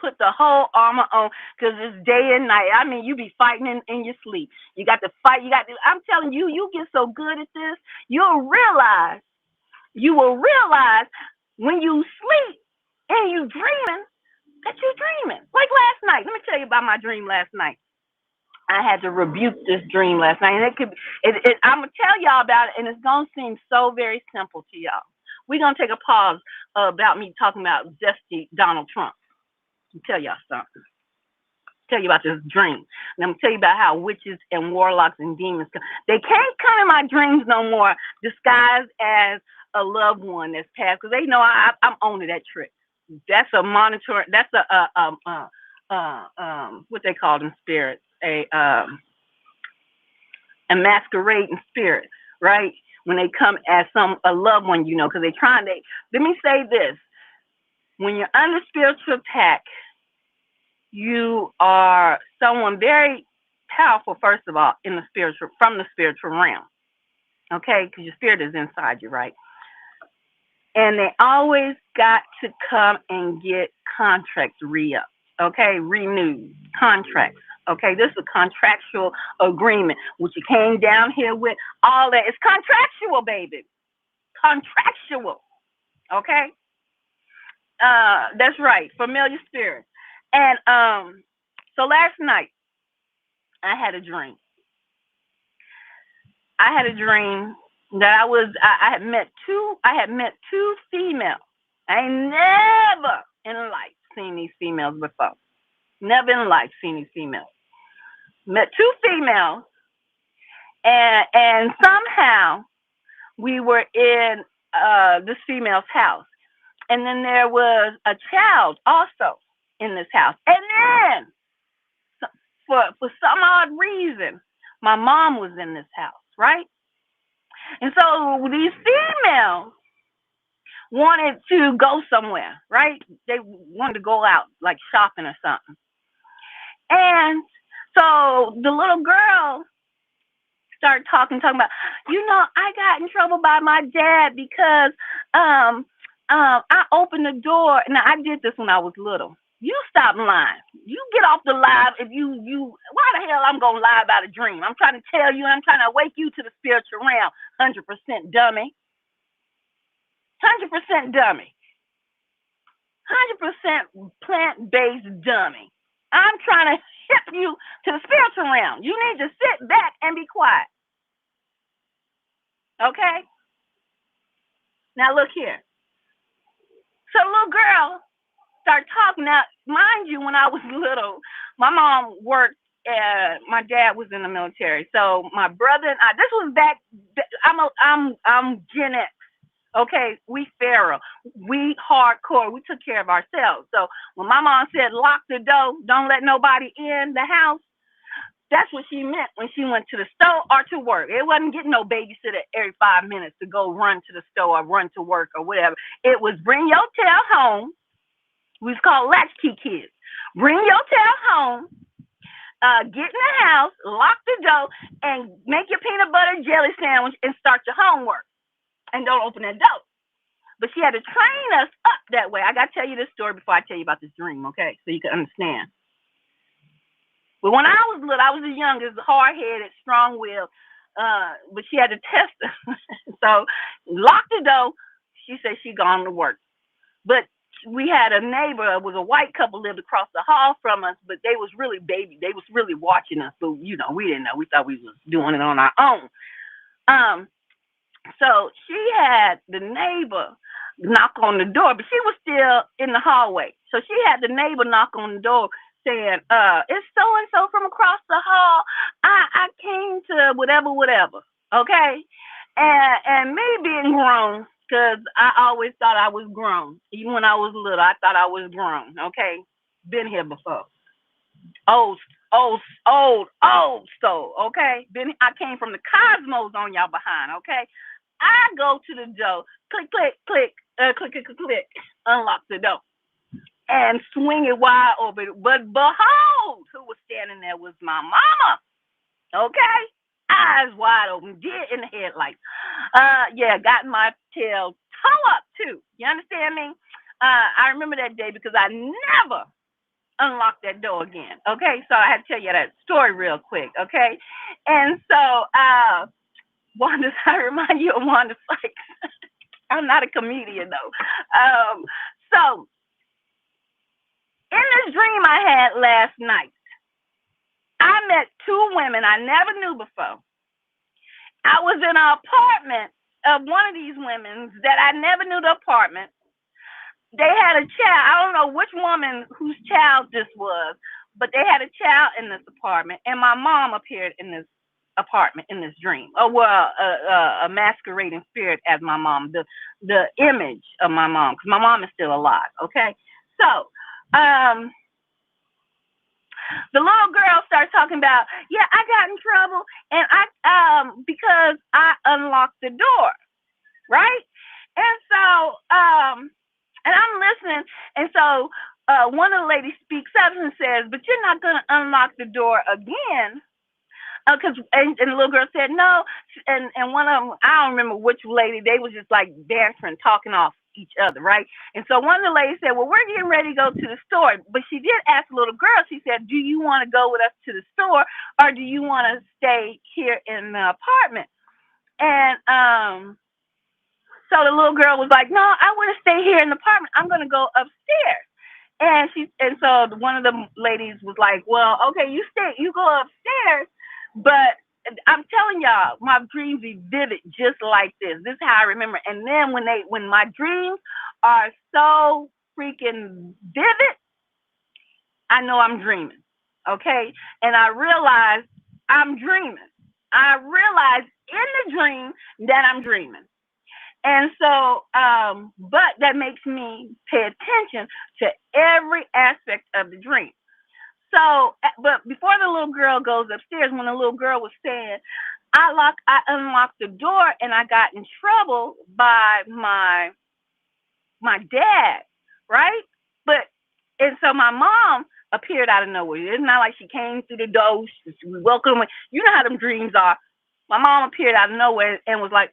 Put the whole armor on because it's day and night. I mean, you be fighting in your sleep. You got to fight. I'm telling you, you get so good at this, you will realize when you sleep and you dreaming that you're dreaming. Like last night. Let me tell you about my dream last night. I had to rebuke this dream last night. And I'm going to tell y'all about it, and it's going to seem so very simple to y'all. We're going to take a pause about me talking about zesty Donald Trump. I'll tell y'all something. Tell you about this dream. And I'm going to tell you about how witches and warlocks and demons come. They can't come in my dreams no more disguised as a loved one that's passed because they know I'm owning that trick. That's a monitor. That's what they call them spirits. A masquerading spirit, right? When they come as a loved one, because let me say this. When you're under spiritual attack, you are someone very powerful, first of all, from the spiritual realm. Okay? Because your spirit is inside you, right? And they always got to come and get contracts re-up. Okay? Renewed contracts. Okay, this is a contractual agreement, which you came down here with. All that. It's contractual, baby. Contractual. Okay? That's right. Familiar spirits. And so last night, I had a dream. I had a dream that I had met two females. I ain't never in life seen these females before. Never in life seen these females. Met two females, and somehow we were in this female's house. And then there was a child also in this house. And then, for some odd reason, my mom was in this house, right? And so these females wanted to go somewhere, right? They wanted to go out, like shopping or something. And so the little girl started talking about, I got in trouble by my dad because I opened the door. Now, I did this when I was little. You stop lying. You get off the live if you why the hell I'm going to lie about a dream? I'm trying to tell you, I'm trying to wake you to the spiritual realm. 100% dummy. 100% dummy. 100% plant-based dummy. I'm trying to ship you to the spiritual realm. You need to sit back and be quiet. Okay? Now look here. So the little girl started talking. Now, mind you, when I was little, my mom worked and my dad was in the military. So my brother and I, this was back, I'm Gen X. Okay, we feral, we hardcore, we took care of ourselves. So when my mom said, lock the door, don't let nobody in the house, that's what she meant when she went to the store or to work. It wasn't getting no babysitter every 5 minutes to go run to the store or run to work or whatever. It was bring your tail home. We was called latchkey kids. Bring your tail home, get in the house, lock the door, and make your peanut butter jelly sandwich and start your homework. And don't open that door. But she had to train us up that way. I got to tell you this story before I tell you about this dream, okay? So you can understand. But when I was little, I was the youngest, hard-headed, strong-willed. But she had to test us. So locked the door. She said she gone to work. But we had a neighbor, it was a white couple lived across the hall from us, but they was really baby. They was really watching us. But, we didn't know. We thought we was doing it on our own. So she had the neighbor knock on the door, but she was still in the hallway. So she had the neighbor knock on the door saying, it's so-and-so from across the hall. I came to whatever. Okay. And me being grown, because I always thought I was grown. Even when I was little, I thought I was grown. Okay, been here before. Old, old soul. Okay, I came from the cosmos on y'all behind. Okay, I go to the door, click, click, click, click, click, click, click, unlock the door, and swing it wide open. But behold, who was standing there was my mama. Okay, eyes wide open, dead in the headlights. Yeah, got my tail toe up too. You understand me? I remember that day because I never unlocked that door again. Okay, so I had to tell you that story real quick. Okay, and so Wanda, I remind you of Wanda Sykes. I'm not a comedian though. So in this dream I had last night, I met two women I never knew before. I was in an apartment of one of these women that I never knew the apartment. They had a child. I don't know which woman whose child this was, but they had a child in this apartment, and my mom appeared in this apartment in this dream. Oh well, a masquerading spirit as my mom, the image of my mom, because my mom is still alive. Okay, so the little girl starts talking about, yeah, I got in trouble, and I because I unlocked the door, right? And so and I'm listening, and so one of the ladies speaks up and says, but you're not going to unlock the door again. And the little girl said no, and one of them, I don't remember which lady, they was just like dancing, talking off each other, right? And so one of the ladies said, well, we're getting ready to go to the store, but she did ask the little girl, she said, do you want to go with us to the store, or do you want to stay here in the apartment? And so the little girl was like, no, I want to stay here in the apartment, I'm going to go upstairs. And so one of the ladies was like, well, okay, you go upstairs, but I'm telling y'all, my dreams be vivid just like this. This is how I remember. And then when my dreams are so freaking vivid, I know I'm dreaming. Okay? And I realize I'm dreaming. I realize in the dream that I'm dreaming. And so, but that makes me pay attention to every aspect of the dream. So, but before the little girl goes upstairs, when the little girl was saying, I unlocked the door and I got in trouble by my dad, right? And so my mom appeared out of nowhere. It's not like she came through the door, we welcome her. You know how them dreams are. My mom appeared out of nowhere and was like,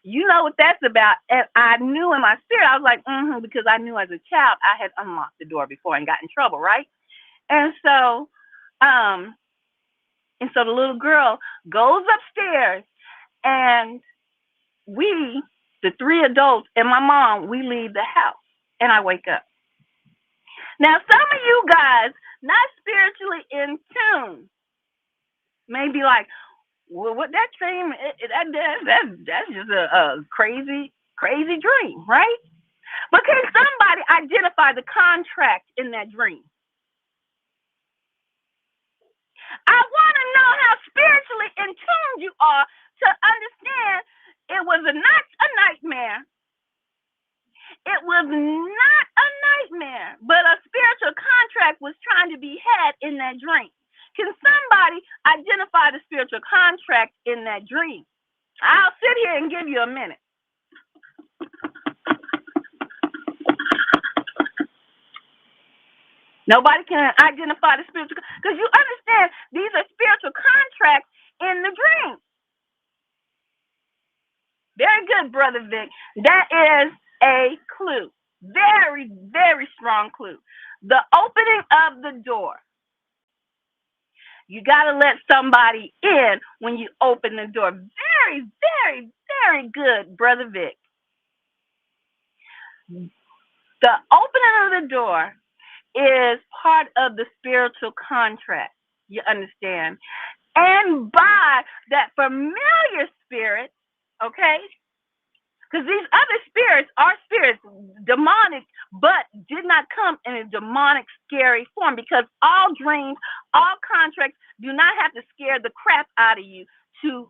you know what that's about. And I knew in my spirit, I was like, because I knew as a child I had unlocked the door before and got in trouble, right? And so the little girl goes upstairs, and we, the three adults and my mom, we leave the house, and I wake up. Now, some of you guys, not spiritually in tune, may be like, well, what that dream, that's just a crazy dream, right? But can somebody identify the contract in that dream? I want to know how spiritually in tune you are to understand it was not a nightmare. It was not a nightmare, but a spiritual contract was trying to be had in that dream. Can somebody identify the spiritual contract in that dream? I'll sit here and give you a minute. Nobody can identify the spiritual, because you understand these are spiritual contracts in the dream. Very good, Brother Vic. That is a clue. Very, very strong clue. The opening of the door. You got to let somebody in when you open the door. Very, very, very good, Brother Vic. The opening of the door is part of the spiritual contract. You understand? And by that familiar spirit, okay? Because these other spirits are spirits, demonic, but did not come in a demonic, scary form, because all dreams, all contracts do not have to scare the crap out of you to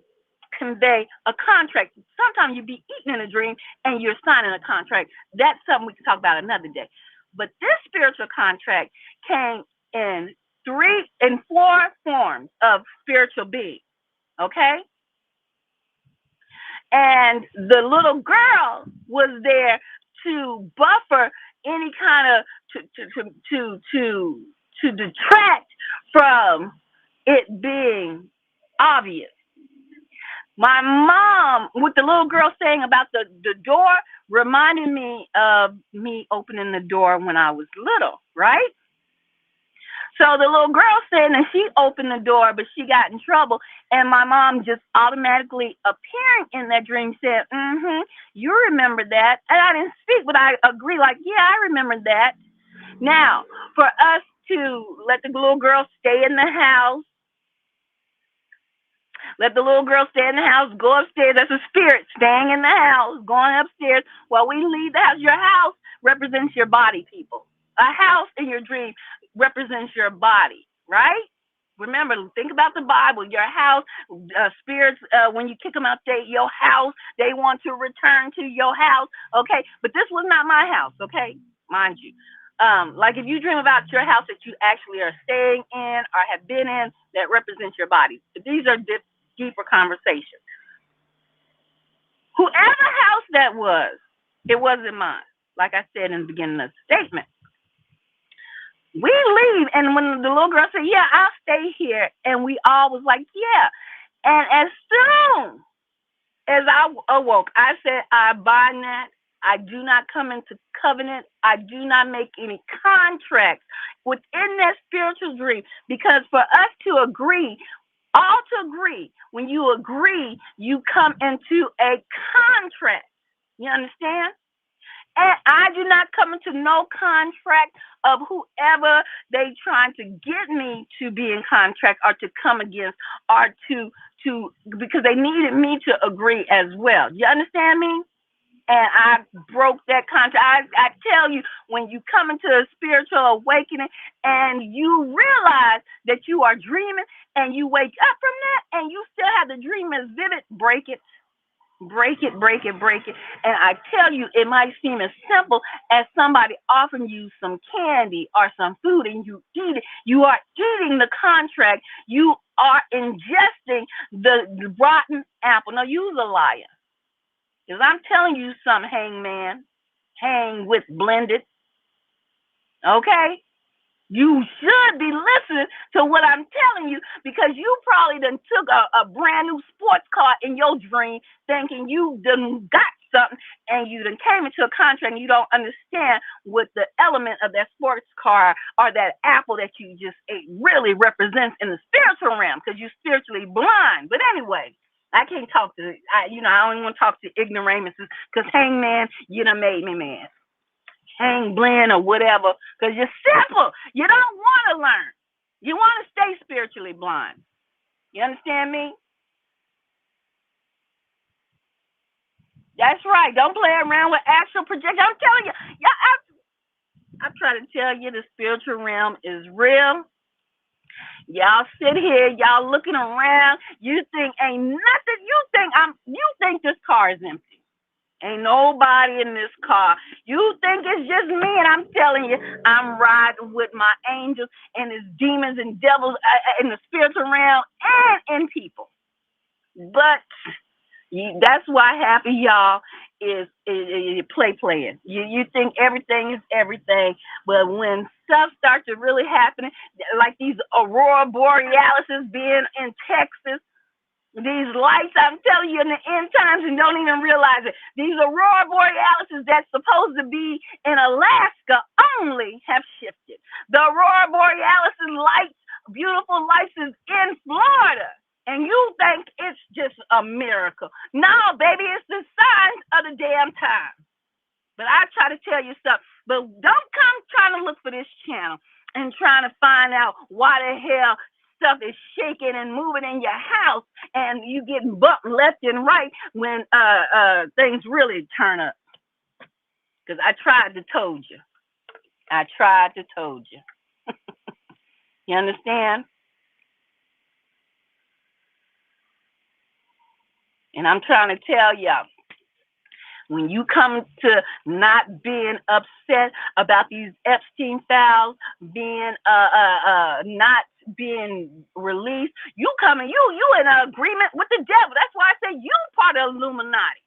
convey a contract. Sometimes you be eating in a dream and you're signing a contract. That's something we can talk about another day. But this spiritual contract came in 3 and 4 forms of spiritual being. Okay? And the little girl was there to buffer any kind of to detract from it being obvious. My mom, with the little girl saying about the door, reminded me of me opening the door when I was little, right? So the little girl said, and she opened the door, but she got in trouble. And my mom just automatically appearing in that dream said, you remember that. And I didn't speak, but I agree, like, yeah, I remember that. Now, for us to let the little girl stay in the house, let the little girl stay in the house, go upstairs. That's a spirit staying in the house, going upstairs while we leave the house. Your house represents your body, people. A house in your dream represents your body, right? Remember, think about the Bible. Your house, spirits, when you kick them out, your house, they want to return to your house, okay? But this was not my house, okay? Mind you. Like if you dream about your house that you actually are staying in or have been in, that represents your body. These are deeper conversations. Whoever house that was, it wasn't mine. Like I said in the beginning of the statement. We leave, and when the little girl said, yeah, I'll stay here, and we all was like, yeah. And as soon as I awoke, I said, I bind that. I do not come into covenant. I do not make any contracts within that spiritual dream, because for us to agree, all to agree, when you agree, you come into a contract. You understand? And I do not come into no contract of whoever they trying to get me to be in contract or to come against or to because they needed me to agree as well. You understand me? And I broke that contract. I tell you, when you come into a spiritual awakening and you realize that you are dreaming and you wake up from that and you still have the dream as vivid, break it. Break it, break it, break it. And I tell you, it might seem as simple as somebody offering you some candy or some food and you eat it. You are eating the contract. You are ingesting the rotten apple. No, you's a liar. Because I'm telling you something, hangman. Hang with blended. Okay? You should be listening to what I'm telling you, because you probably done took a brand new sports car in your dream thinking you done got something, and you done came into a contract and you don't understand what the element of that sports car or that apple that you just ate really represents in the spiritual realm, because you're spiritually blind. But anyway, I can't talk to, I don't even want to talk to ignoramuses, because hangman, you done made me mad. Hang blend or whatever, because you're simple. You don't want to learn. You want to stay spiritually blind. You understand me? That's right. Don't play around with actual projection. I'm telling you, I try to tell you the spiritual realm is real. Y'all sit here, y'all looking around. You think ain't nothing. You think this car is empty. Ain't nobody in this car. You think it's just me, and I'm telling you, I'm riding with my angels and his demons and devils in the spiritual realm and in people. But that's why half of y'all is playing. You think everything is everything, but when stuff starts to really happen, like these aurora borealis being in Texas, these lights, I'm telling you, in the end times, and don't even realize it. These aurora borealis that's supposed to be in Alaska only have shifted. The aurora borealis lights, beautiful lights, is in Florida. And you think it's just a miracle. No, baby, it's the signs of the damn time. But I try to tell you something. But don't come trying to look for this channel and trying to find out why the hell stuff is shaking and moving in your house and you getting bumped left and right when things really turn up. Because I tried to told you. You understand? And I'm trying to tell y'all, when you come to not being upset about these Epstein files being not being released, you in an agreement with the devil. That's why I say you part of the Illuminati.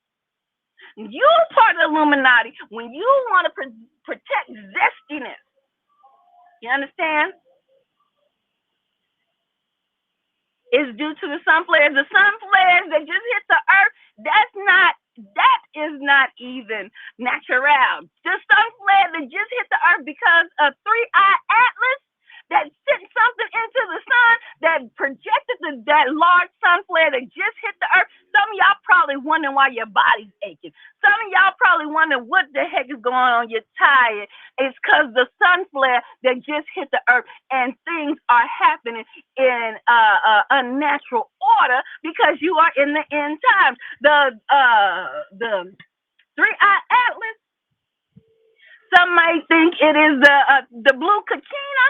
You part of the Illuminati when you want to protect zestiness. You understand? Is due to the sun flares. The sun flares that just hit the earth, that is not even natural. The sun flare that just hit the earth because of three-eye atlas that sent something into the sun that projected that large sun flare that just hit the earth. Some of y'all probably wondering why your body's aching. Some of y'all probably wondering what the heck is going on. You're tired. It's because the sun flare that just hit the earth, and things are happening in unnatural order because you are in the end times. The three-eye atlas. Some might think it is the blue Kachina.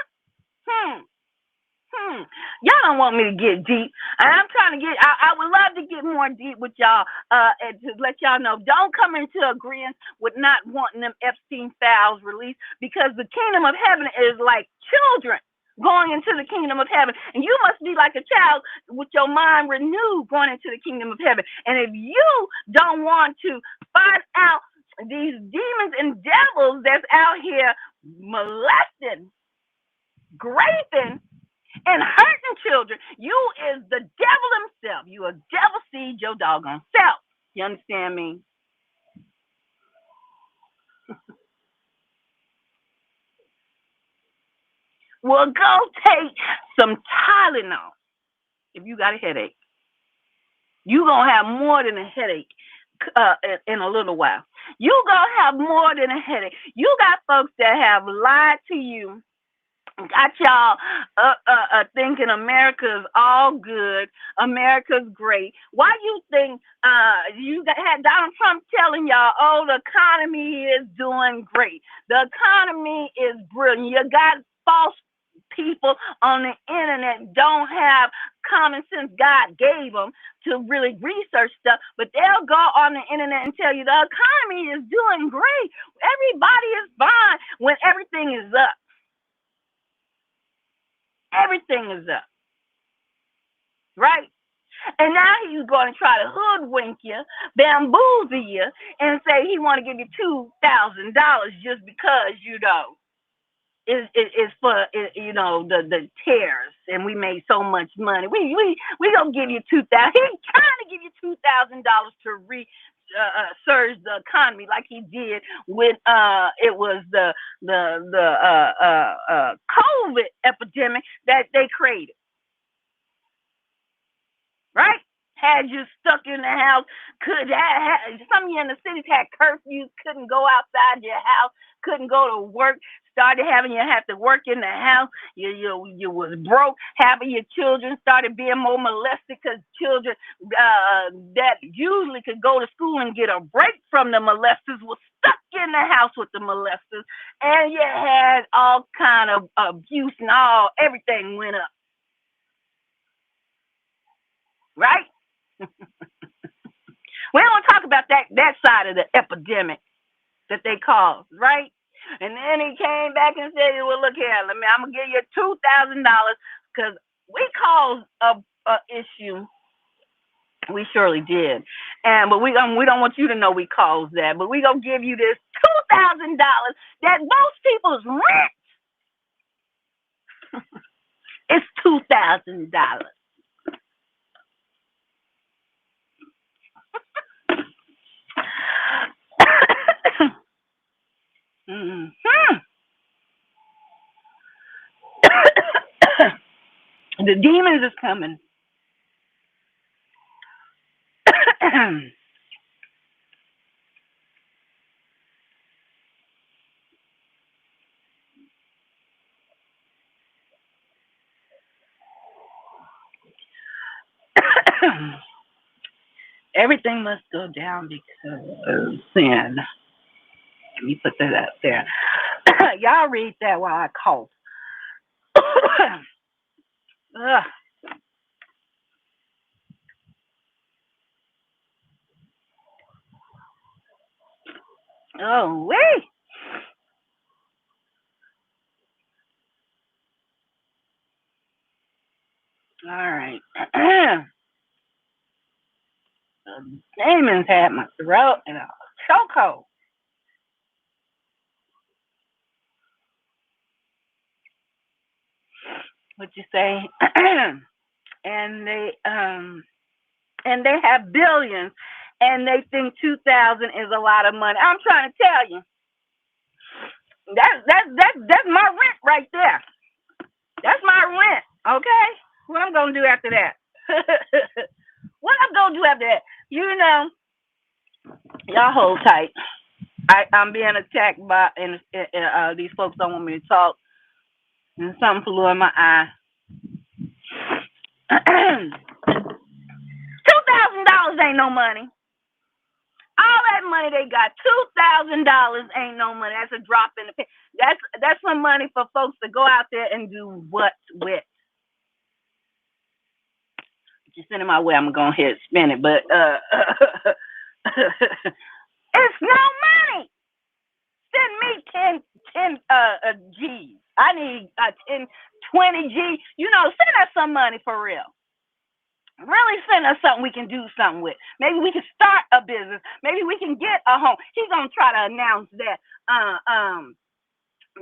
Y'all don't want me to get deep. I'm trying to get. I would love to get more deep with y'all. And to let y'all know, don't come into agreement with not wanting them Epstein files released, because the kingdom of heaven is like children going into the kingdom of heaven, and you must be like a child with your mind renewed going into the kingdom of heaven. And if you don't want to find out these demons and devils that's out here molesting, raping, and hurting children, you is the devil himself. You a devil seed your doggone self. You understand me? Well, go take some Tylenol if you got a headache. You gonna have more than a headache in a little while. You gonna have more than a headache. You got folks that have lied to you, got y'all thinking America's all good, America's great. Why you think had Donald Trump telling y'all, oh, the economy is doing great, the economy is brilliant? You got false people on the internet don't have common sense God gave them to really research stuff, but they'll go on the internet and tell you the economy is doing great, everybody is fine, when everything is up. Everything is up, right? And now he's going to try to hoodwink you, bamboozle you, and say he want to give you $2,000 just because, it's for, the tariffs, and we made so much money. We gonna give you $2,000. He's trying to give you $2,000 to surge the economy like he did when it was the COVID epidemic that they created, right? Had you stuck in the house, some of you in the cities had curfews, couldn't go outside your house, couldn't go to work, started having you have to work in the house. You was broke. Half of your children started being more molested because children that usually could go to school and get a break from the molesters was stuck in the house with the molesters, and you had all kind of abuse and everything went up, right? We don't talk about that side of the epidemic that they caused, right? And then he came back and said, well, look here, I'm going to give you $2,000 because we caused a issue. We surely did. But we don't want you to know we caused that, but we're going to give you this $2,000 that most people's rent is $2,000. Mm-hmm. The demons is coming. Everything must go down because of sin. Let me put that out there. Y'all read that while I cough. Oh, wait. All right. Damon's had my throat in a chokehold. What you say? and they have billions, and they think 2,000 is a lot of money. I'm trying to tell you, that's my rent right there. That's my rent. Okay, what I'm gonna do after that? What I'm gonna do after that? You know, y'all hold tight. I'm being attacked by, and these folks don't want me to talk. And something flew in my eye. $2,000 ain't no money. All that money they got, $2,000 ain't no money. That's a drop in the pan. That's some money for folks to go out there and do what with. If you send it my way, I'm gonna go ahead and spend it. But it's no money. Send me 10 G's. I need 10, 20 G. You know, send us some money for real. Really send us something we can do something with. Maybe we can start a business. Maybe we can get a home. He's gonna try to announce that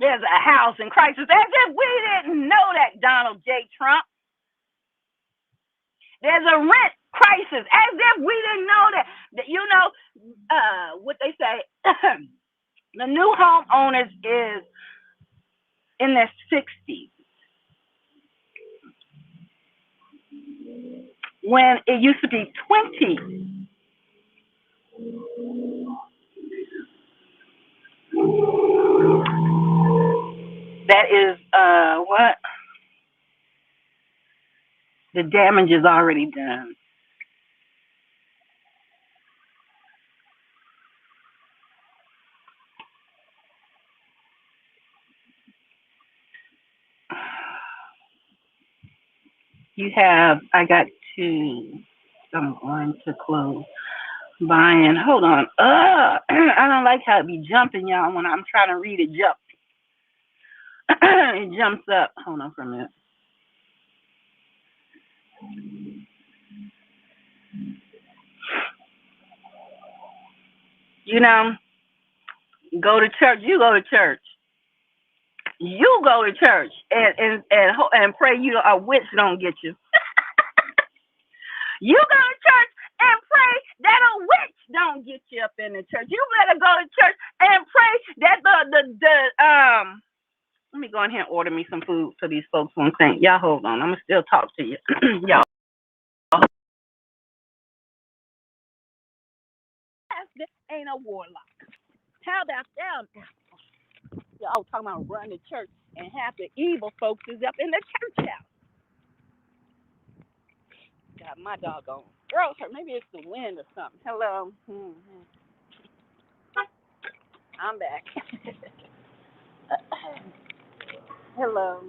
there's a house in crisis. As if we didn't know that, Donald J. Trump. There's a rent crisis. As if we didn't know that. You know, what they say, the new homeowners is in their 60s. When it used to be 20. That is what? The damage is already done. I got to, I'm going to close buying. Hold on. I don't like how it be jumping, y'all, when I'm trying to read it jump. It jumps up. Hold on for a minute. You know, go to church. You go to church. You go to church and pray you a witch don't get you. You go to church and pray that a witch don't get you up in the church. You better go to church and pray that the let me go in here and order me some food so these folks won't think. Y'all hold on. I'm gonna still talk to you. Y'all. Ain't a warlock. How about them? Y'all talking about running the church and half the evil folks is up in the church house. Got my doggone throat hurt. Maybe it's the wind or something. Hello. I'm back. Hello.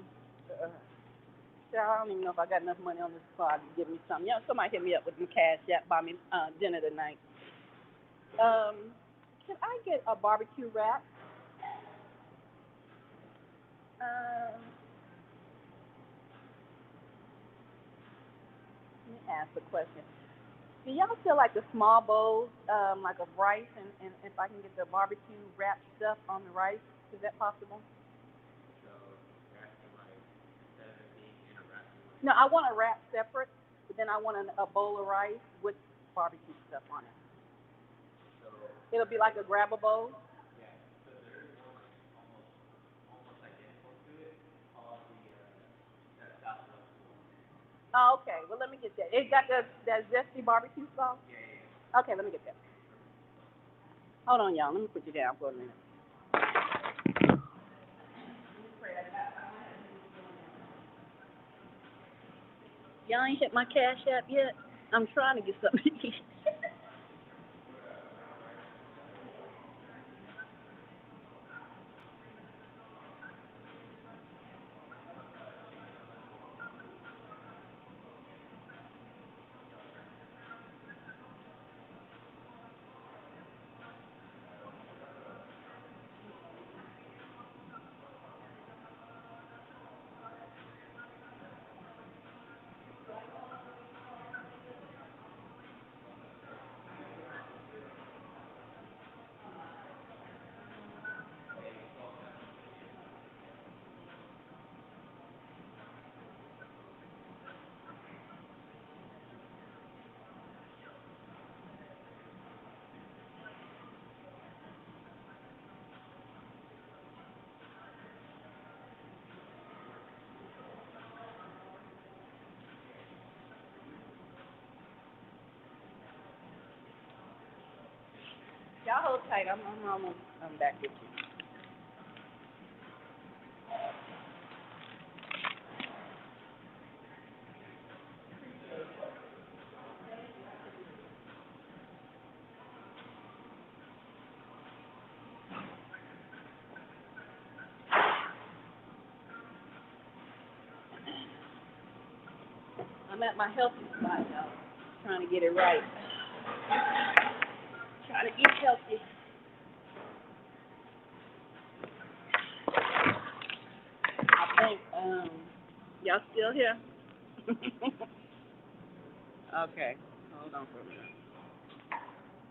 I don't even know if I got enough money on this card to give me something. You know, somebody hit me up with my CashApp, buy me dinner tonight. Can I get a barbecue wrap? Let me ask a question. Do y'all feel like the small bowls, like of rice, and if I can get the barbecue wrap stuff on the rice, is that possible? No, I want a wrap separate, but then I want a bowl of rice with barbecue stuff on it. It'll be like a grab a bowl. Oh, okay. Well, let me get that. It got that zesty barbecue sauce. Okay, let me get that. Hold on, y'all. Let me put you down for a minute. Y'all ain't hit my Cash App yet? I'm trying to get something to eat. hold tight. I'm almost back with you. I'm at my healthy spot, y'all. Trying to get it right. Trying to eat healthy. I think, y'all still here? Okay. Hold on for a minute.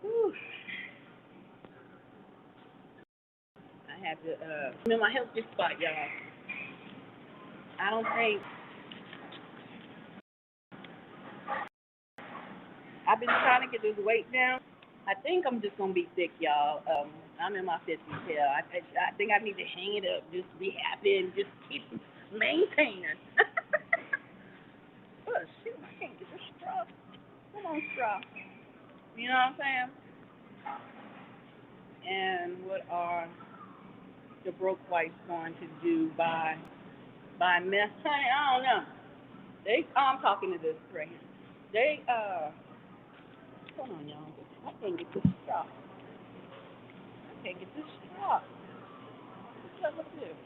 Whew. I have to, I'm in my healthy spot, y'all. I don't think, I've been trying to get this weight down. I think I'm just gonna be thick, y'all. I'm in my 50s here. I think I need to hang it up, just be happy and just keep maintaining. Oh shoot, I can't get this straw. Come on, straw. You know what I'm saying? And what are the broke whites going to do by mess? Honey, I don't know. I'm talking to this right here. Hold on, y'all. I can't get this straw. I can't get this straw. What's up with this?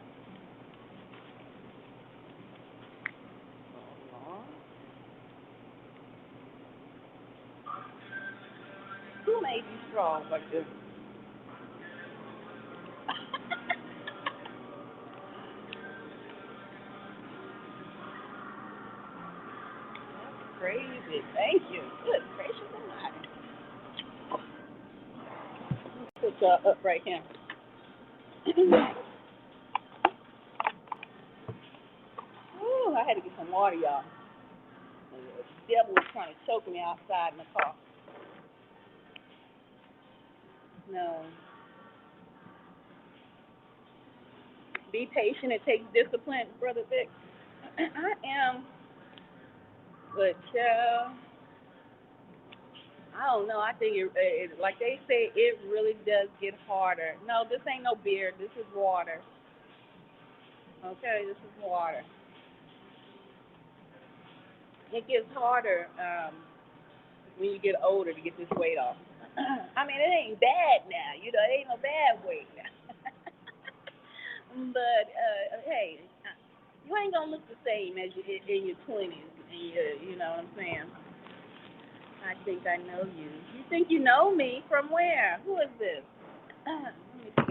Who made these straws like this? That's crazy. Thank you. Good gracious alive. Put up right here. Ooh, I had to get some water, y'all. The devil was trying to choke me outside in the car. No. Be patient. It takes discipline, Brother Vic. I am, but I don't know. I think like they say, it really does get harder. No, this ain't no beer. This is water. Okay, this is water. It gets harder when you get older to get this weight off. I mean, it ain't bad now. You know, it ain't no bad weight now. But hey, you ain't gonna look the same as you in your 20s. And you know what I'm saying? I think I know you. You think you know me from where? Who is this? Let me see.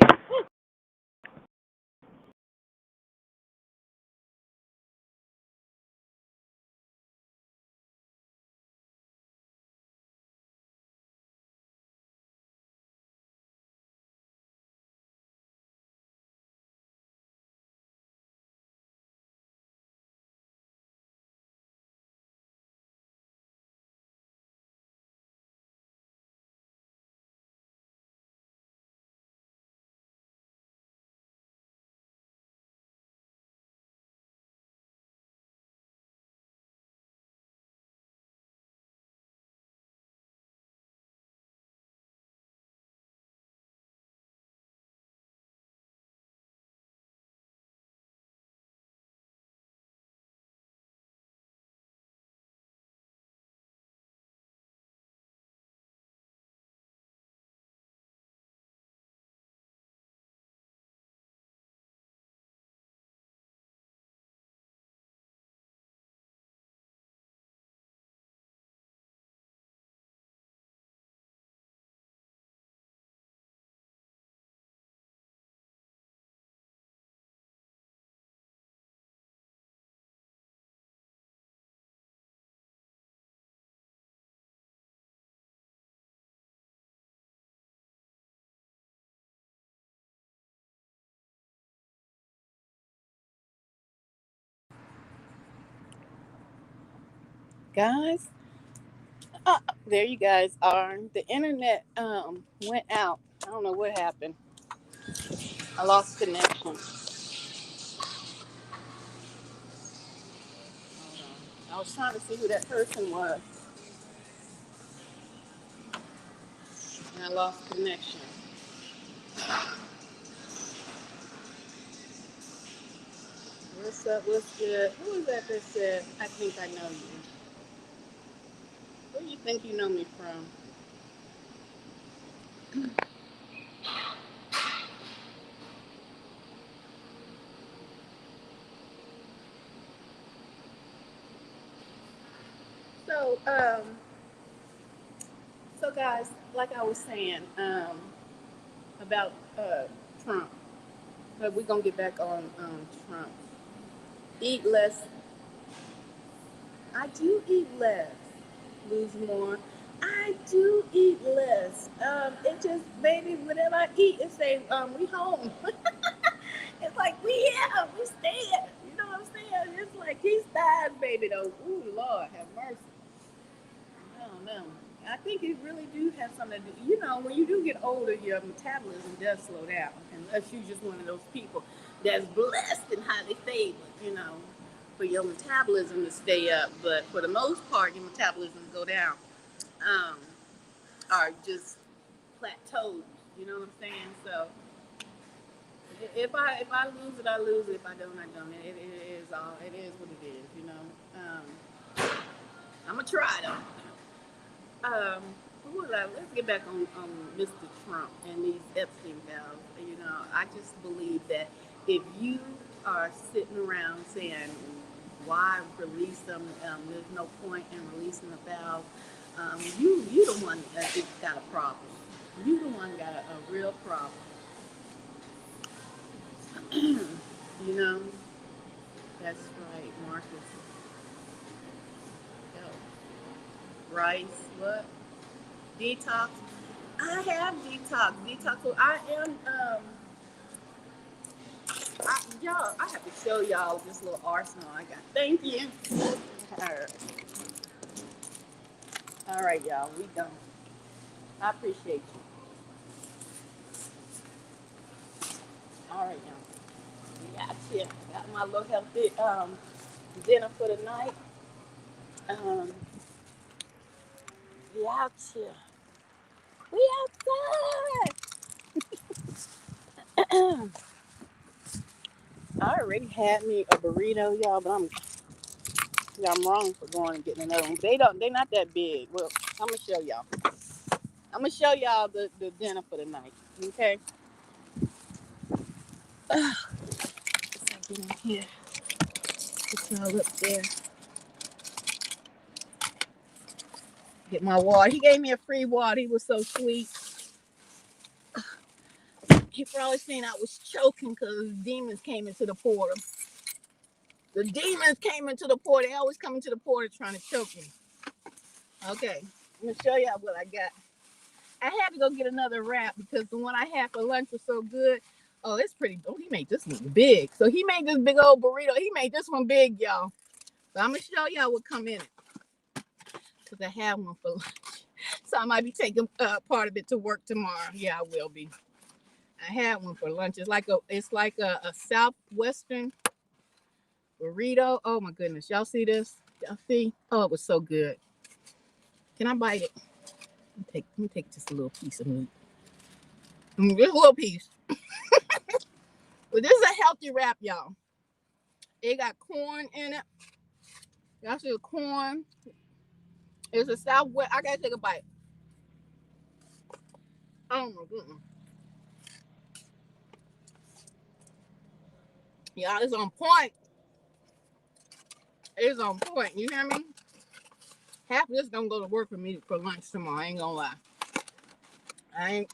Guys, there you guys are. The internet went out. I don't know what happened. I lost connection. Hold on. I was trying to see who that person was, and I lost connection. What's up? What's good? Who is that that said, I think I know you? Where do you think you know me from? So, so guys, like I was saying, about Trump. But we're gonna get back on Trump. Eat less. I do eat less. Lose more. I do eat less. It just, baby, whatever I eat, it say we home. It's like we here, we staying. You know what I'm saying? It's like he's died, baby. Though, ooh Lord, have mercy. I don't know. I think it really do have something to do. You know, when you do get older, your metabolism does slow down, unless you're just one of those people that's blessed and highly favored. You know, for your metabolism to stay up, but for the most part, your metabolism go down, um, or just plateaus. You know what I'm saying? So if I lose it, I lose it. If I don't, I don't. It is all. It is what it is. You know. I'm gonna try though. Who was I? Let's get back on Mr. Trump and these Epstein files. You know, I just believe that if you are sitting around saying, "Why release them? There's no point in releasing the files." You the one that got a problem. You the one got a real problem. You know, that's right, Marcus. Yo, Rice, what? Detox. I have detox. Detox. So I am. Y'all, I have to show y'all this little arsenal I got. Thank you. All right, y'all. We done. I appreciate you. All right, y'all. We out here. Got my little healthy dinner for the night. Um, we out here. We outside. I already had me a burrito, y'all, but I'm wrong for going and getting another one. They're not that big. Well, I'm gonna show y'all. I'm gonna show y'all the dinner for the night. Okay. Let's get in here. It's all up there. Get my water. He gave me a free water. He was so sweet. He probably seen I was choking because demons came into the portal. The demons came into the portal. They always come into the portal trying to choke me. Okay. I'm gonna show y'all what I got. I had to go get another wrap because the one I had for lunch was so good. Oh, it's pretty. Oh, he made this one big. So he made this big old burrito. He made this one big, y'all. So I'm gonna show y'all what come in it because I have one for lunch. So I might be taking part of it to work tomorrow. Yeah, I will be. I had one for lunch. It's like a southwestern burrito. Oh my goodness, y'all see this? Y'all see? Oh, it was so good. Can I bite it? Let me take just a little piece of meat. Just a little piece. But this is a healthy wrap, y'all. It got corn in it. Y'all see the corn? It's a southwest. I gotta take a bite. Oh my goodness. Y'all, it's on point. It's on point. You hear me? Half of this gonna go to work for me for lunch tomorrow. I ain't gonna lie. I ain't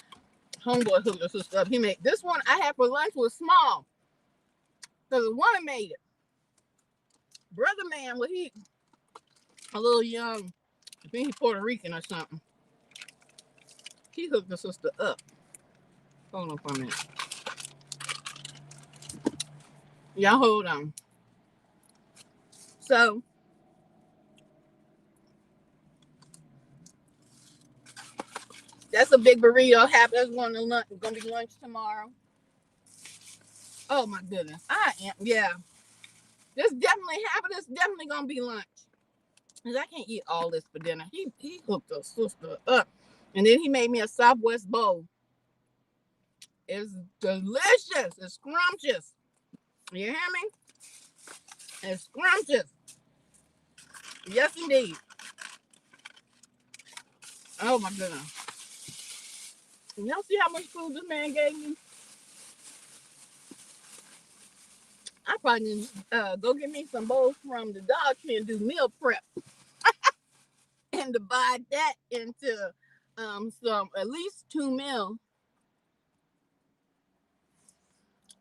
homeboy hooked us stuff. He made this one I had for lunch was small. Cause the one I made it. Brother man, well he a little young. I think he's Puerto Rican or something. He hooked the sister up. Hold on for a minute. Y'all hold on. So that's a big burrito. Half that's going to lunch. Gonna be lunch tomorrow. Oh my goodness. I am This definitely half of this definitely gonna be lunch. Cause I can't eat all this for dinner. He hooked the sister up. And then he made me a Southwest bowl. It's delicious. It's scrumptious. You hear me? It's scrumptious. Yes, indeed. Oh my goodness. Y'all see how much food this man gave me? I probably need to go get me some bowls from the Dollar Tree and do meal prep and divide that into some at least 2 meals.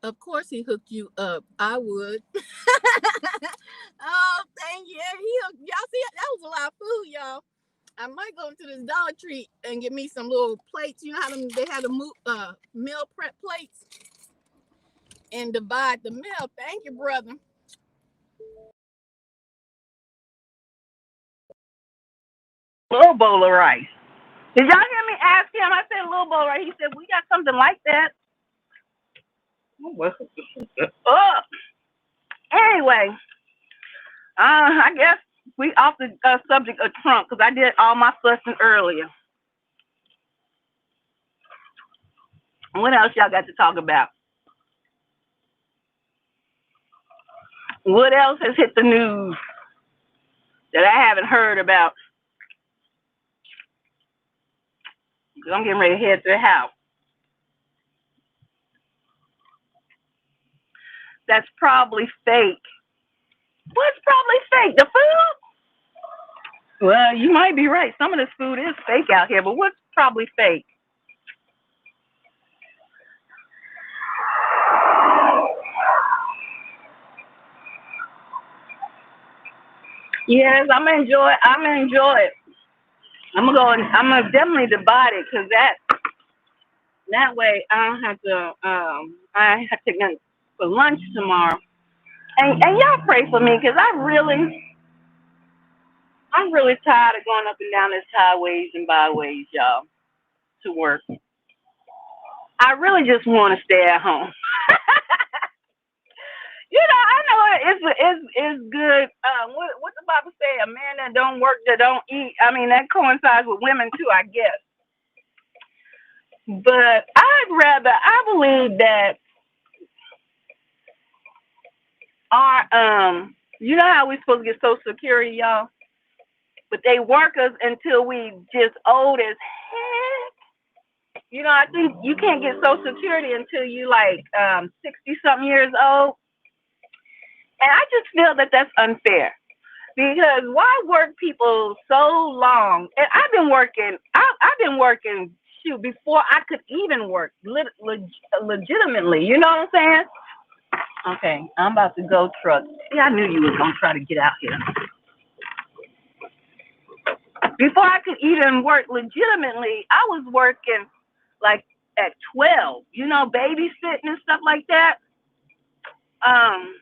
Of course, he hooked you up. I would. Oh, thank you. Y'all see, that was a lot of food, y'all. I might go into this Dollar Tree and get me some little plates. You know how they had the meal prep plates, and divide the meal. Thank you, brother. Little bowl of rice. Did y'all hear me ask him? I said a little bowl of rice. He said, we got something like that. Oh, anyway, I guess we off the subject of Trump because I did all my fussing earlier. What else y'all got to talk about? What else has hit the news that I haven't heard about? Because I'm getting ready to head to the house. That's probably fake. What's probably fake? The food? Well, you might be right. Some of this food is fake out here, but what's probably fake? Yes, I'm gonna enjoy it. I'm gonna enjoy it. I'm gonna go. I'm gonna definitely divide it because that way I don't have to. I have to get for lunch tomorrow. And y'all pray for me because I'm really tired of going up and down this highways and byways, y'all, to work. I really just want to stay at home. I know it's good. What the Bible say? A man that don't work, that don't eat. I mean, that coincides with women too, I guess. But I believe that you know how we supposed to get Social Security, y'all, but they work us until we just old as heck. I think you can't get Social Security until you like 60 something years old, and I just feel that that's unfair. Because why work people so long? And I've been working. I've been working shoot before I could even work legitimately. You know what I'm saying? Okay, I'm about to go truck. See, I knew you was gonna try to get out here. Before I could even work legitimately, I was working like at 12. Babysitting and stuff like that. I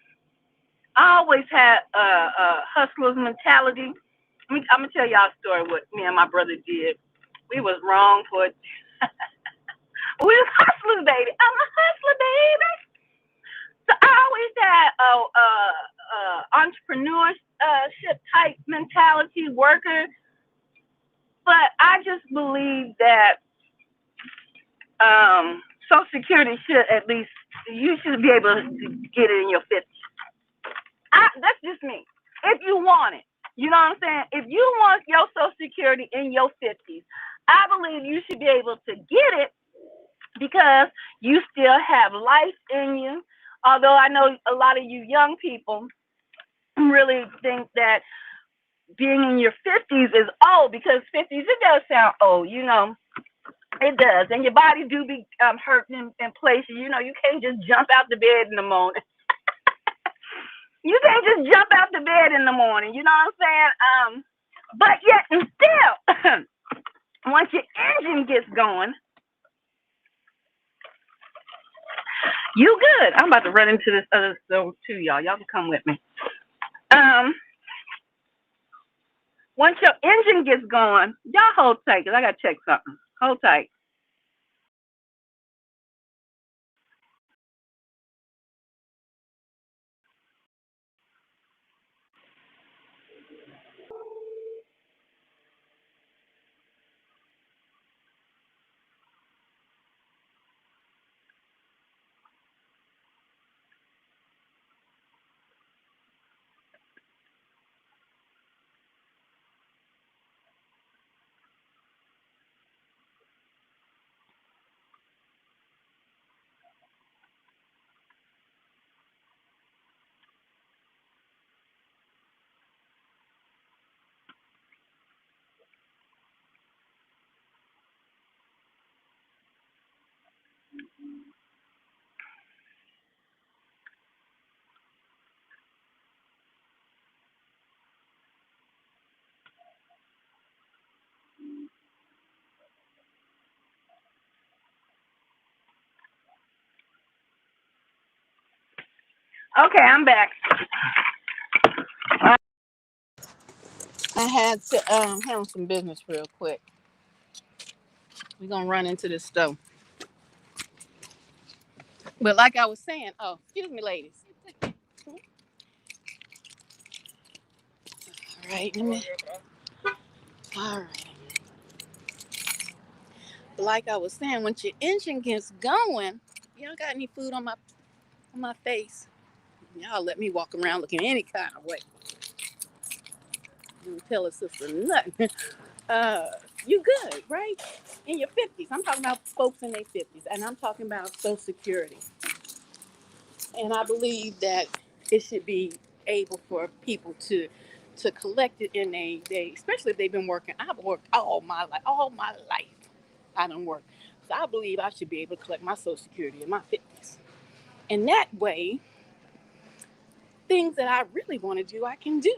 always had a hustler's mentality. I'm gonna tell y'all a story what me and my brother did. We was wrong for it. We was hustlers, baby. I'm a hustler, baby. So I always had a entrepreneurship type mentality, worker. But I just believe that Social Security should at least you should be able to get it in your 50s. That's just me. If you want it, you know what I'm saying. If you want your Social Security in your 50s, I believe you should be able to get it because you still have life in you. Although I know a lot of you young people really think that being in your 50s is old because 50s, it does sound old, It does. And your body do be hurting in places. You can't just jump out the bed in the morning. You can't just jump out the bed in the morning. You know what I'm saying? But yet and still, once your engine gets going, you good. I'm about to run into this other stove too, y'all. Y'all can come with me. Once your engine gets going, y'all hold tight because I got to check something. Hold tight. Okay, I'm back. I had to handle some business real quick. We're gonna run into this stove. But like I was saying, oh, excuse me, ladies. All right, let me. All right. Like I was saying, once your engine gets going, y'all got any food on my face? Y'all let me walk around looking any kind of way. You tell a sister nothing. You good, right? In your 50s. I'm talking about folks in their 50s, and I'm talking about Social Security. And I believe that it should be able for people to collect it in they especially if they've been working. I've worked all my life. All my life, I don't work. So I believe I should be able to collect my Social Security in my 50s. And that way, things that I really want to do, I can do.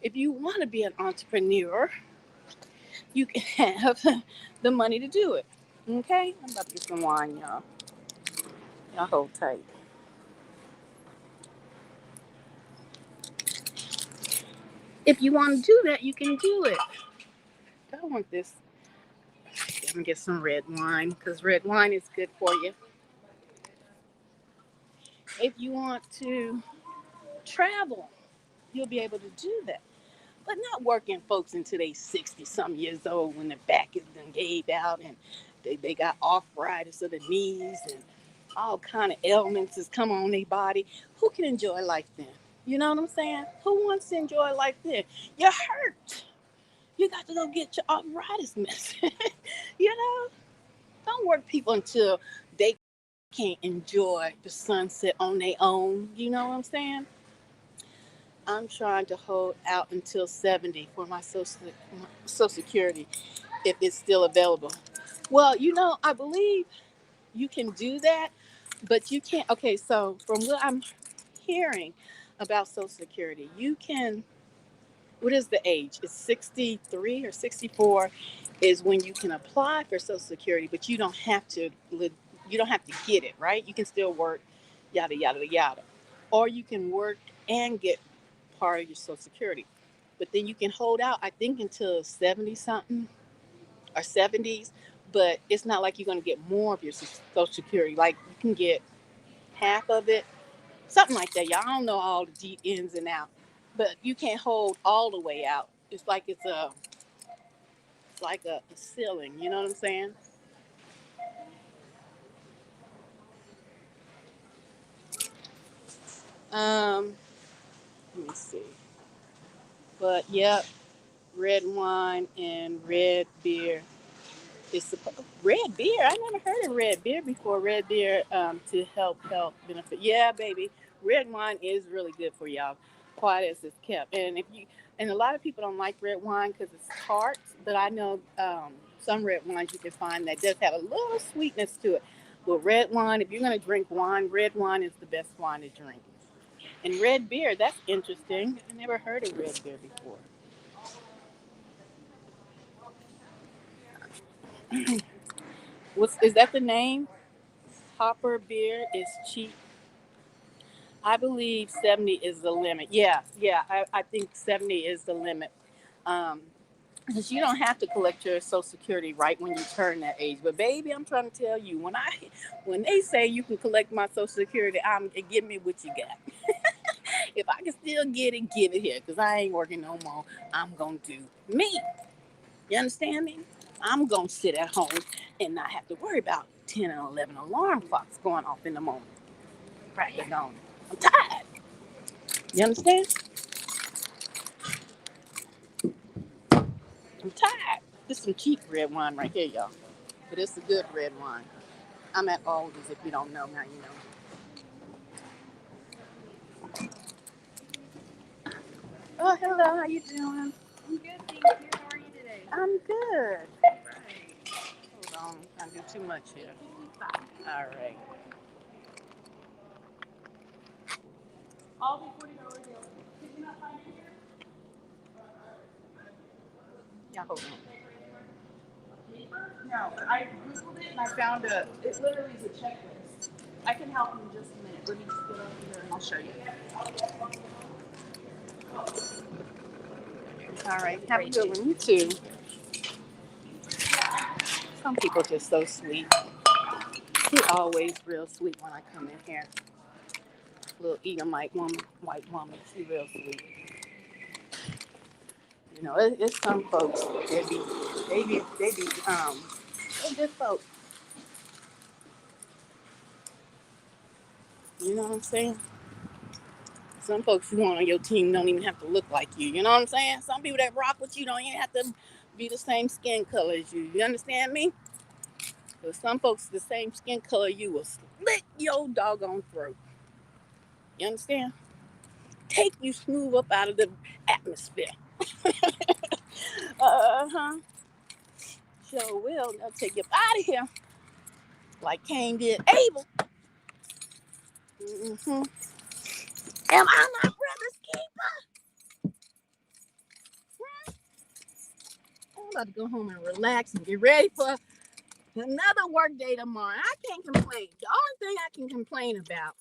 If you want to be an entrepreneur, you can have the money to do it. Okay? I'm about to get some wine, y'all. Y'all hold tight. If you want to do that, you can do it. I want this. I'm going to get some red wine because red wine is good for you. If you want to travel, you'll be able to do that. But not working folks until they 60 some years old when their back is done gave out and they got arthritis of the knees and all kind of ailments has come on their body. Who can enjoy life then? You know what I'm saying? Who wants to enjoy life then? You're hurt. You got to go get your arthritis medicine. You know? Don't work people until they can't enjoy the sunset on their own. You know what I'm saying? I'm trying to hold out until 70 for my Social Security if it's still available. Well, I believe you can do that, but you can't. Okay, so from what I'm hearing about Social Security, you can. What is the age? It's 63 or 64 is when you can apply for Social Security, but you don't have to. You don't have to get it, right? You can still work, yada yada yada, or you can work and get part of your Social Security. But then you can hold out, I think, until 70 something or 70s. But it's not like you're going to get more of your Social Security. Like you can get half of it, something like that. Y'all don't know all the deep ins and outs, but you can't hold all the way out. It's like a ceiling. You know what I'm saying? Um, Let me see. But yep, red wine and red beer. Red beer. I never heard of red beer before. Red beer to help health benefit. Yeah, baby, red wine is really good for y'all. Quiet as it's kept. And a lot of people don't like red wine because it's tart. But I know some red wines you can find that does have a little sweetness to it. But red wine, if you're gonna drink wine, red wine is the best wine to drink. And red beer, that's interesting. I never heard of red beer before. Is that the name? Hopper beer is cheap. I believe 70 is the limit. Yeah, yeah, I think 70 is the limit. Um, because you don't have to collect your Social Security right when you turn that age. But baby, I'm trying to tell you, when they say you can collect my Social Security, give me what you got. If I can still get it, give it here, because I ain't working no more. I'm gonna do me. You understand me? I'm gonna sit at home and not have to worry about 10 and 11 alarm clocks going off in the morning. Right, on. I'm tired. You understand? I'm tired. This is some cheap red wine right here, y'all. But it's a good red wine. I'm at Aldi's. If you don't know, now you know. Oh, hello. How you doing? I'm good, thank you. How are you today? I'm good. Right. Hold on. I do too much here. All right. All be $40. Did you not find it here? Yeah, hold on. Paper? No, I googled it and I found it literally is a checklist. I can help in just a minute. Let me just get over here and I'll show you. All right, have a good one. You too. Some people just so sweet. She always real sweet when I come in here. Little Edomite woman, white woman. She real sweet. You know, it's some folks. They be, they good folks. You know what I'm saying? Some folks you want on your team don't even have to look like you. You know what I'm saying? Some people that rock with you don't even have to be the same skin color as you. You understand me? But some folks the same skin color you will slit your doggone throat. You understand? Take you smooth up out of the atmosphere. Uh-huh. Sure will. They'll take you up out of here. Like Cain did Abel. Mm-hmm. Am I my brother's keeper? I'm about to go home and relax and get ready for another work day tomorrow. I can't complain. The only thing I can complain about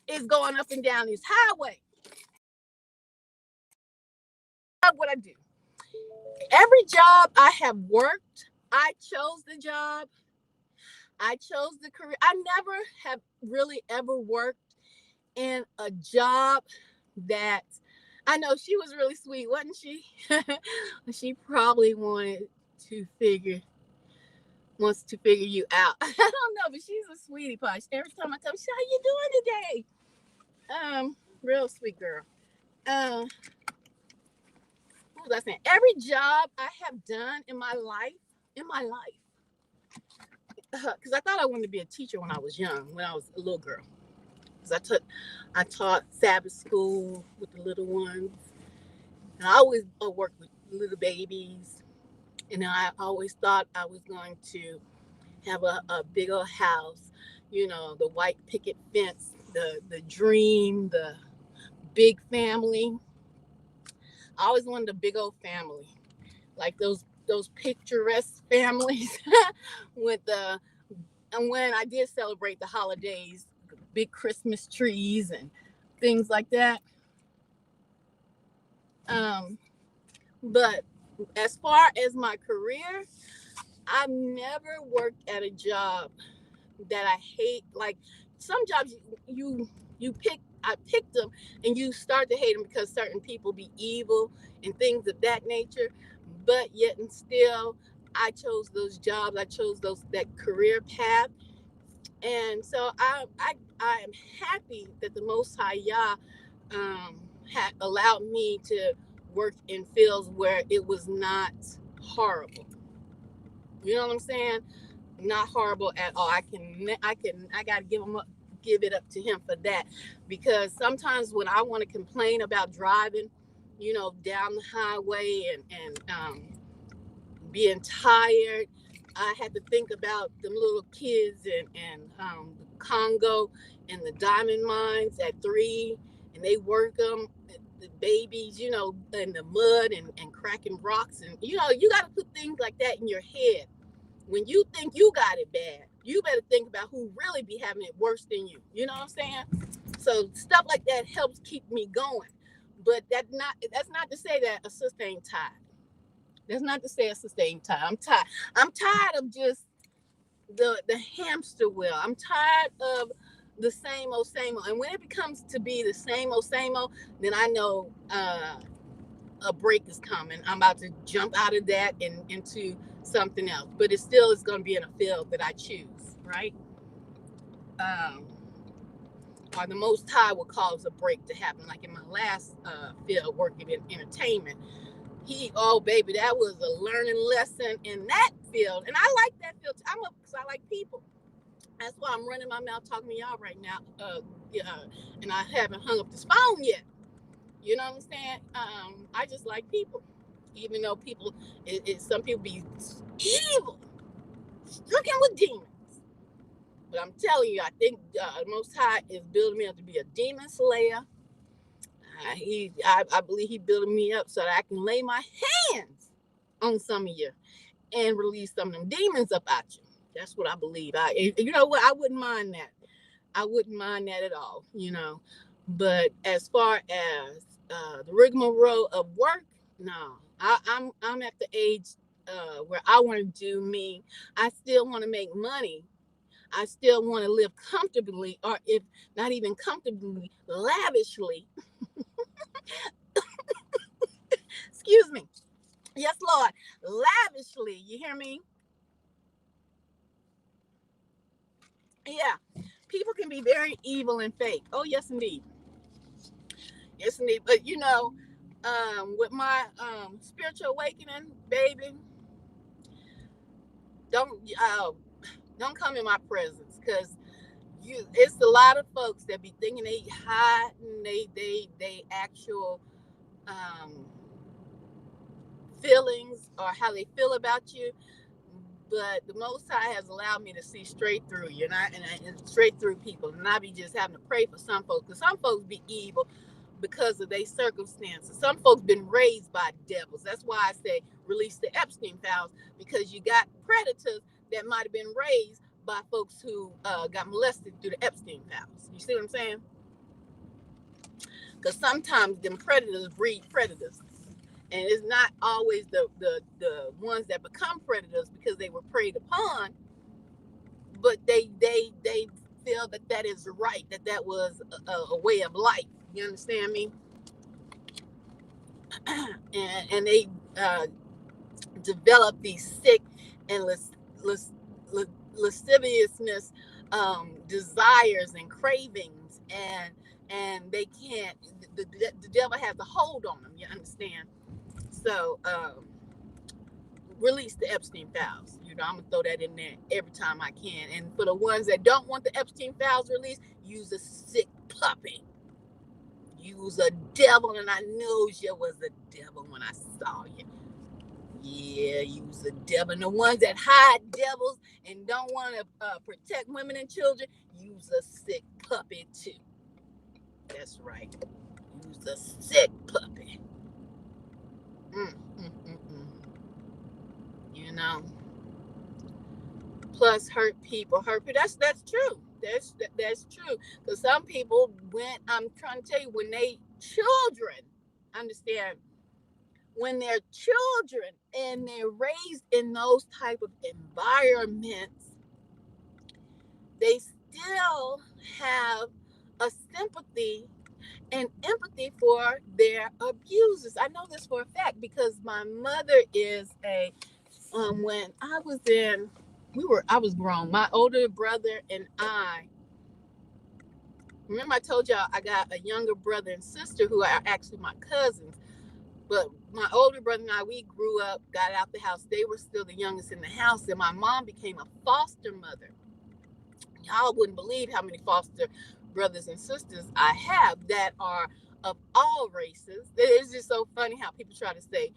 is going up and down this highway. What I do. Every job I have worked, I chose the job. I chose the career. I never have really ever worked in a job that I know she was really sweet, wasn't she? She probably wants to figure you out. I don't know, but she's a sweetie pie. Every time I come, she, how you doing today? Real sweet girl. What was I saying? Every job I have done in my life, because I thought I wanted to be a teacher when I was young, when I was a little girl. Because I taught Sabbath school with the little ones. And I always worked with little babies. And I always thought I was going to have a big old house, you know, the white picket fence, the dream, the big family. I always wanted a big old family, like those picturesque families with and when I did celebrate the holidays, big Christmas trees and things like that. But as far as my career, I've never worked at a job that I hate. Like some jobs I picked them and you start to hate them because certain people be evil and things of that nature. But yet and still, I chose those jobs. I chose that career path. And so I am happy that the Most High Yah had allowed me to work in fields where it was not horrible. You know what I'm saying? Not horrible at all. I gotta give it up to him for that, because sometimes when I want to complain about driving, you know, down the highway and being tired, I had to think about them little kids and the Congo and the diamond mines at 3, and they work them, the babies, you know, in the mud and cracking rocks, and you know, you got to put things like that in your head. When you think you got it bad, you better think about who really be having it worse than you. You know what I'm saying? So stuff like that helps keep me going. But that's not to say that a sister ain't tired. That's not to say a sister ain't tired. I'm tired. I'm tired of just the hamster wheel. I'm tired of the same old, same old. And when it becomes to be the same old, then I know a break is coming. I'm about to jump out of that and into something else. But it still is going to be in a field that I choose, right? Or the Most High will cause a break to happen. Like in my last field, working in entertainment, baby, that was a learning lesson in that field. And I like that field. Because I like people. That's why I'm running my mouth talking to y'all right now. And I haven't hung up this phone yet. You know what I'm saying? I just like people. Even though people, some people be evil, stricken with demons. But I'm telling you, I think the Most High is building me up to be a demon slayer. I believe He's building me up so that I can lay my hands on some of you and release some of them demons up out you. That's what I believe. You know what? I wouldn't mind that. I wouldn't mind that at all, But as far as the rigmarole of work, no. I'm at the age where I want to do me. I still want to make money. I still want to live comfortably, or if not even comfortably, lavishly. Excuse me. Yes, Lord, lavishly. You hear me? Yeah. People can be very evil and fake. Oh, yes, indeed. Yes, indeed. But with my spiritual awakening, baby, don't don't come in my presence, because it's a lot of folks that be thinking they hiding they actual um feelings or how they feel about you. But the Most High has allowed me to see straight through you, and straight through people, and I be just having to pray for some folks, because some folks be evil because of their circumstances. Some folks been raised by devils. That's why I say release the Epstein files, because you got predators that might have been raised by folks who got molested through the Epstein files. You see what I'm saying? Because sometimes them predators breed predators. And it's not always the ones that become predators because they were preyed upon, but they feel that is right, that was a way of life. You understand me? and they develop these sick and lasciviousness desires and cravings, and they can't. The devil has a hold on them. You understand? So release the Epstein files. I'm gonna throw that in there every time I can. And for the ones that don't want the Epstein files released, use a sick puppy. Use a devil, and I knew you was a devil when I saw you. Yeah, use a devil. And the ones that hide devils and don't want to protect women and children, use a sick puppy too. That's right. Use a sick puppy. Mm, mm, mm, mm. Plus hurt people. That's true. That's true. Because some people, when I'm trying to tell you, when they children, understand, when they're children and they're raised in those type of environments, they still have a sympathy and empathy for their abusers. I know this for a fact because my mother is when I was grown. My older brother and I, remember I told y'all I got a younger brother and sister who are actually my cousins. But my older brother and I, we grew up, got out the house. They were still the youngest in the house, and my mom became a foster mother. Y'all wouldn't believe how many foster brothers and sisters I have that are of all races. It's just so funny how people try to say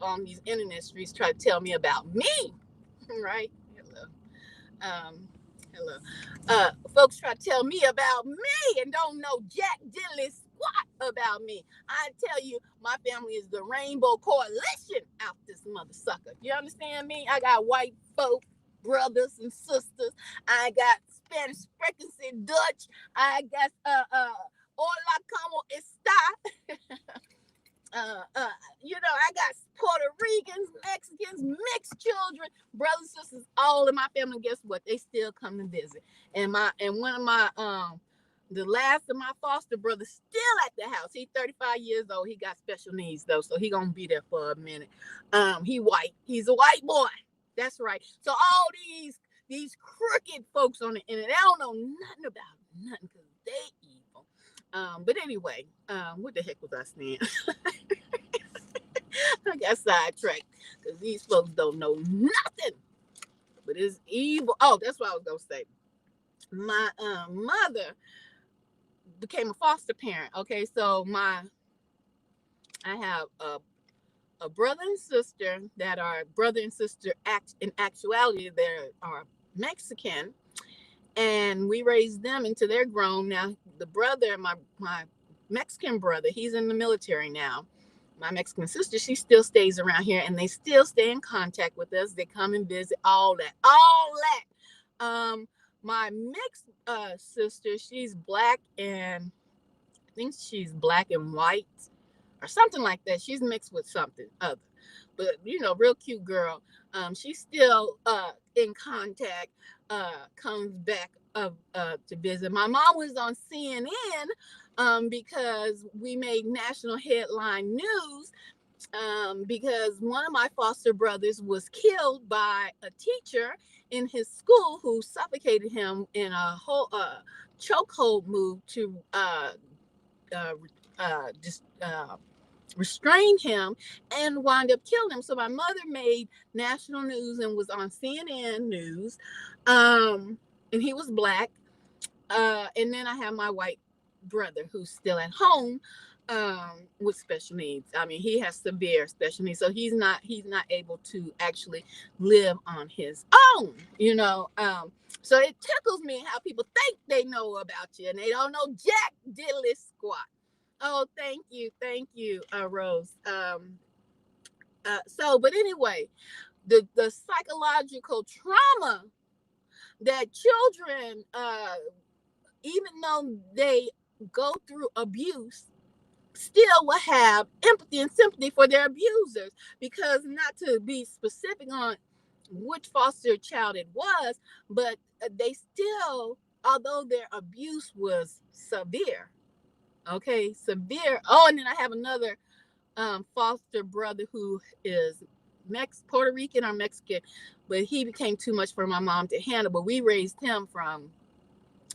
on these internet streets, try to tell me about me, right? Hello. Folks try to tell me about me and don't know jack diddly squat about me. I tell you, my family is the Rainbow Coalition out this mother sucker. You understand me? I got white folk brothers and sisters. I got Spanish, freaking Dutch. I got hola como esta. I got Puerto Ricans, Mexicans, mixed children, brothers, sisters, all in my family. Guess what? They still come to visit. And one of my the last of my foster brothers still at the house. He's 35 years old. He got special needs though, so he gonna be there for a minute. He white. He's a white boy. That's right. So all these crooked folks on the internet, they don't know nothing about nothing because they evil. But anyway, what the heck was I saying? I got sidetracked because these folks don't know nothing, but it's evil. Oh, that's what I was gonna say. My mother became a foster parent. Okay, so I have a brother and sister that are brother and sister in actuality they are Mexican, and we raised them until they're grown. Now the brother, my Mexican brother, he's in the military now. my Mexican sister, she still stays around here, and they still stay in contact with us. They come and visit, all that. My mixed sister, she's black, and I think she's black and white or something like that. She's mixed with something other, but real cute girl. She's still in contact. Comes back to visit. My mom was on CNN because we made national headline news because one of my foster brothers was killed by a teacher in his school who suffocated him in a whole chokehold move to just restrain him and wind up killing him. So my mother made national news and was on CNN News, and he was black. And then I have my white brother who's still at home with special needs. I mean, he has severe special needs, so he's not able to actually live on his own. So it tickles me how people think they know about you and they don't know jack diddly squat. Oh, thank you, Rose. But anyway, the psychological trauma that children, even though they go through abuse, still will have empathy and sympathy for their abusers, because not to be specific on which foster child it was, but they still, although their abuse was severe, severe. Oh, and then I have another foster brother who is Puerto Rican or Mexican, but he became too much for my mom to handle. But we raised him from,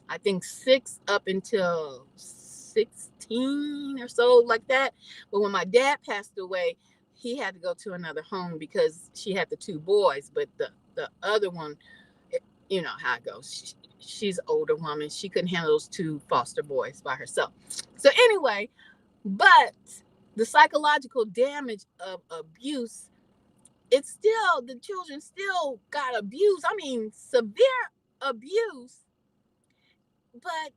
I think, 6 up until 16 or so, like that. But when my dad passed away, he had to go to another home because she had the 2 boys, but the other one, you know how it goes. She's an older woman. She couldn't handle those 2 foster boys by herself. So anyway, but the psychological damage of abuse, it's still, the children still got abused. I mean, severe abuse, but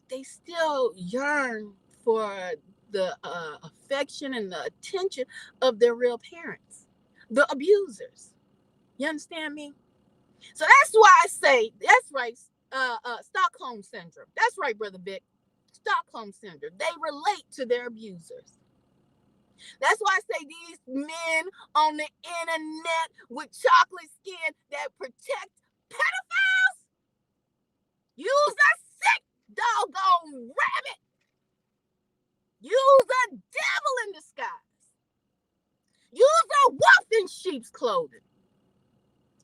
they still yearn for the affection and the attention of their real parents, the abusers. You understand me? So that's why I say, that's right, Stockholm Syndrome. That's right, Brother Vic. Stockholm Syndrome. They relate to their abusers. That's why I say these men on the internet with chocolate skin that protect pedophiles, use a sick doggone rabbit. Use a devil in disguise. Use a wolf in sheep's clothing.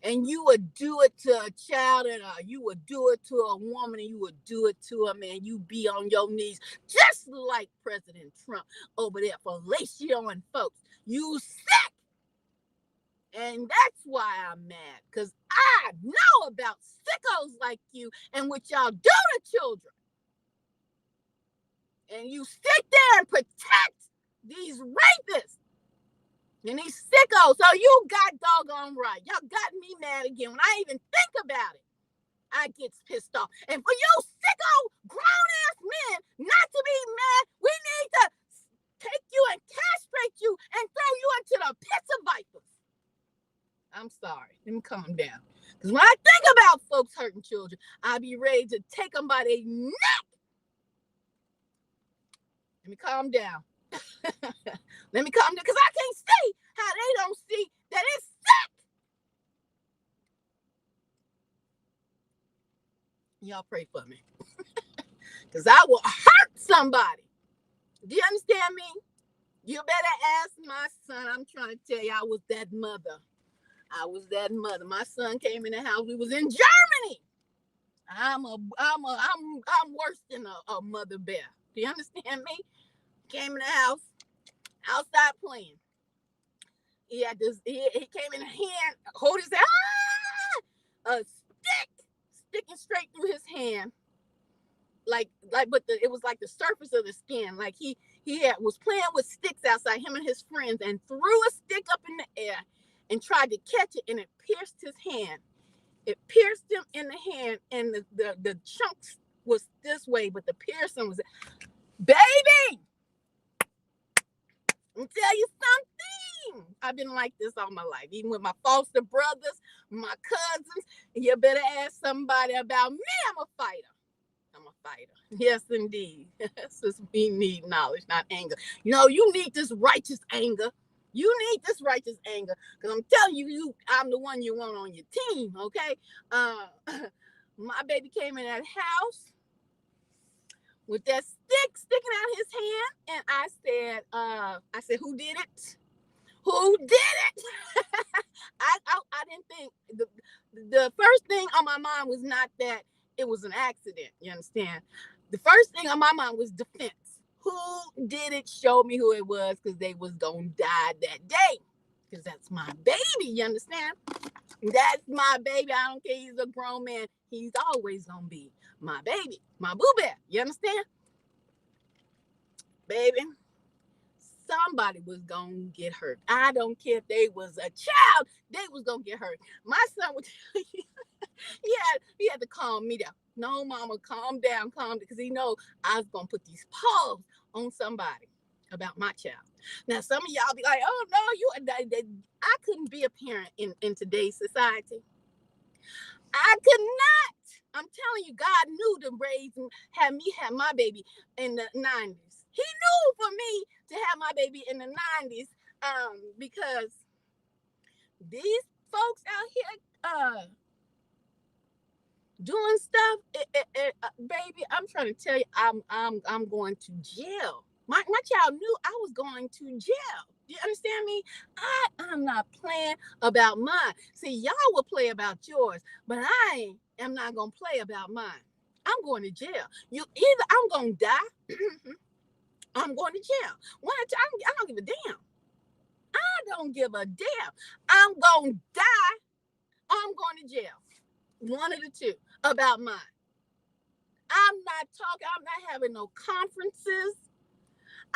And you would do it to a child, and you would do it to a woman, and you would do it to a man. You be on your knees, just like President Trump over there, fellatioing folks. You sick. And that's why I'm mad, because I know about sickos like you and what y'all do to children. And you sit there and protect these rapists and these sickos. So you got doggone right. Y'all got me mad again. When I even think about it, I get pissed off. And for you sicko grown-ass men not to be mad, we need to take you and castrate you and throw you into the pits of vipers. I'm sorry. Let me calm down. Because when I think about folks hurting children, I be ready to take them by their neck. Let me calm down. Let me calm down, because I can't see how they don't see that it's sick. Y'all pray for me. Because I will hurt somebody. Do you understand me? You better ask my son. I'm trying to tell you, I was that mother. My son came in the house. We was in Germany. I'm worse than a mother bear. Do you understand me? Came in the house, outside playing. He had this. He came in the hand, hold his hand, a stick sticking straight through his hand, but it was like the surface of the skin. Like he was playing with sticks outside, him and his friends, and threw a stick up in the air and tried to catch it, and it pierced his hand. It pierced him in the hand, and the chunks was this way, but the piercing was, baby, Let me tell you something. I've been like this all my life, even with my foster brothers, my cousins. You better ask somebody about me. I'm a fighter. I'm a fighter. Yes, indeed. Since we need knowledge, not anger. You need this righteous anger. You need this righteous anger. Because I'm telling you, I'm the one you want on your team, okay? Uh, my baby came in that house with that stick sticking out his hand. And I said, who did it? Who did it? I didn't think the first thing on my mind was not that it was an accident. You understand? The first thing on my mind was defense. Who did it? Show me who it was, because they was gonna die that day. Because that's my baby. You understand? That's my baby. I don't care. He's a grown man. He's always gonna be my baby, my boo bear. You understand? Baby, somebody was gonna get hurt. I don't care if they was a child, they was gonna get hurt. My son would he had to calm me down. No, mama, calm down, because he know I was gonna put these paws on somebody about my child. Now some of y'all be like, oh no, I couldn't be a parent in today's society. I could not. I'm telling you, God knew to have my baby in the 90s. He knew for me to have my baby in the 90s, because these folks out here doing stuff, baby, I'm trying to tell you, I'm going to jail. My child knew I was going to jail. You understand me? I'm not playing about mine. See, y'all will play about yours, but I am not going to play about mine. I'm going to jail. Either I'm going to die, I'm going to jail. I don't give a damn. I don't give a damn. I'm going to die, I'm going to jail. One of the two about mine. I'm not talking. I'm not having no conferences.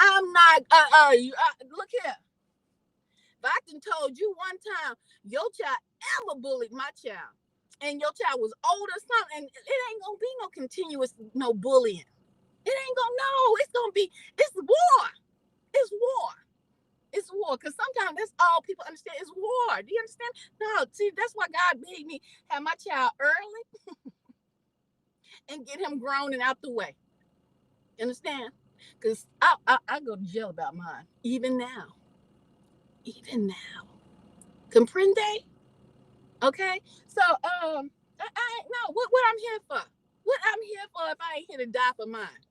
I'm not, look here. If I done told you one time your child ever bullied my child, and your child was old or something, it ain't gonna be no continuous, no bullying. It ain't gonna, no, it's war. It's war. It's war. Because sometimes that's all people understand is war. Do you understand? No, see, that's why God made me have my child early and get him grown and out the way. You understand? Because I go to jail about mine. Even now. Even now. Comprende? Okay? So, I no, what I'm here for? What I'm here for if I ain't here to die for mine?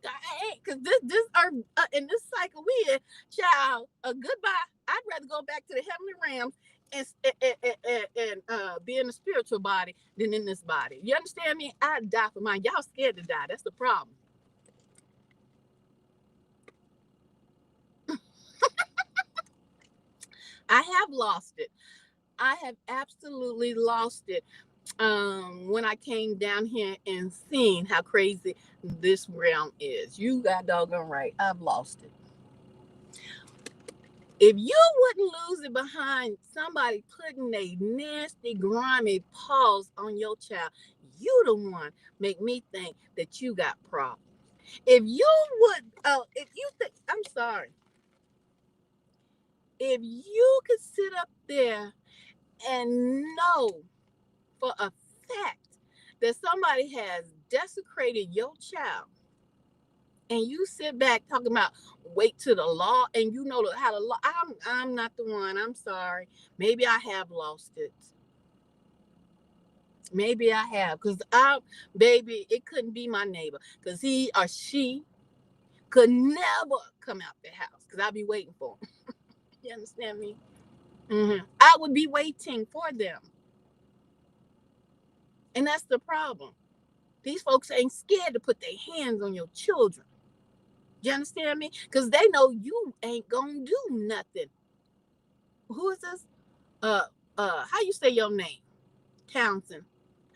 I ain't, because this earth, in this cycle we in, child, goodbye. I'd rather go back to the heavenly realms and be in the spiritual body than in this body. You understand me? I'd die for mine. Y'all scared to die. That's the problem. I have lost it. I have absolutely lost it. When I came down here and seen how crazy this realm is. You got doggone right. I've lost it. If you wouldn't lose it behind somebody putting a nasty, grimy paws on your child, you the one make me think that you got problems. If you would, if you think, I'm sorry, if you could sit up there and know for a fact that somebody has desecrated your child, and you sit back talking about wait to the law, and you know how the law. I'm not the one. I'm sorry. Maybe I have lost it. Maybe I have, because baby, it couldn't be my neighbor, because he or she could never come out the house, because I'd be waiting for them. You understand me? I would be waiting for them. And that's the problem. These folks ain't scared to put their hands on your children. You understand me? Because they know you ain't gonna do nothing. Who is this? How you say your name? Townsend.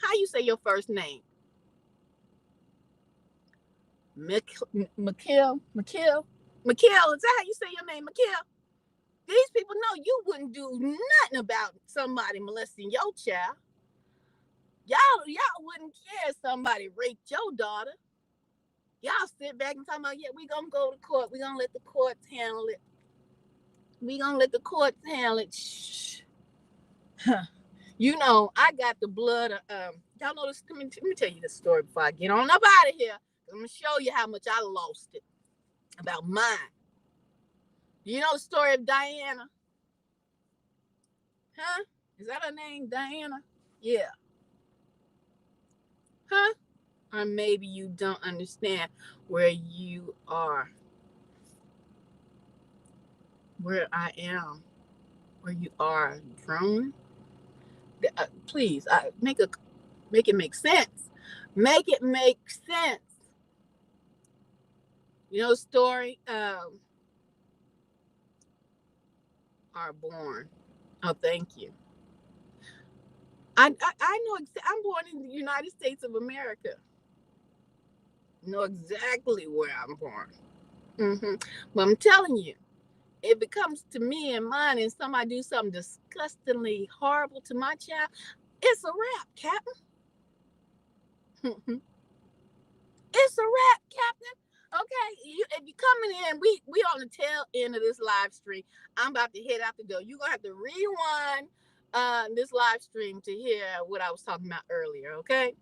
How you say your first name? McKill? Is that how you say your name, McKill? These people know you wouldn't do nothing about somebody molesting your child. Y'all wouldn't care if somebody raped your daughter. Y'all sit back and talk about, yeah, we gonna go to court. We gonna let the courts handle it. We gonna let the courts handle it. Shh. You know, I got the blood of, y'all know this, let me tell you this story before I get on up out of here. I'm gonna show you how much I lost it about mine. You know the story of Diana? Huh? Is that her name, Diana? Yeah. Huh? Or maybe you don't understand where you are, where I am, where you are, drone. Please, make it make sense. Make it make sense. You know the story? Are born. Oh, thank you. I know. I'm born in the United States of America. Know exactly where I'm born. But I'm telling you, if it comes to me and mine, and somebody do something disgustingly horrible to my child, it's a wrap, Captain. It's a wrap, Captain. Okay, if you're coming in, we on the tail end of this live stream. I'm about to head out the door. You're gonna have to rewind this live stream to hear what I was talking about earlier. Okay.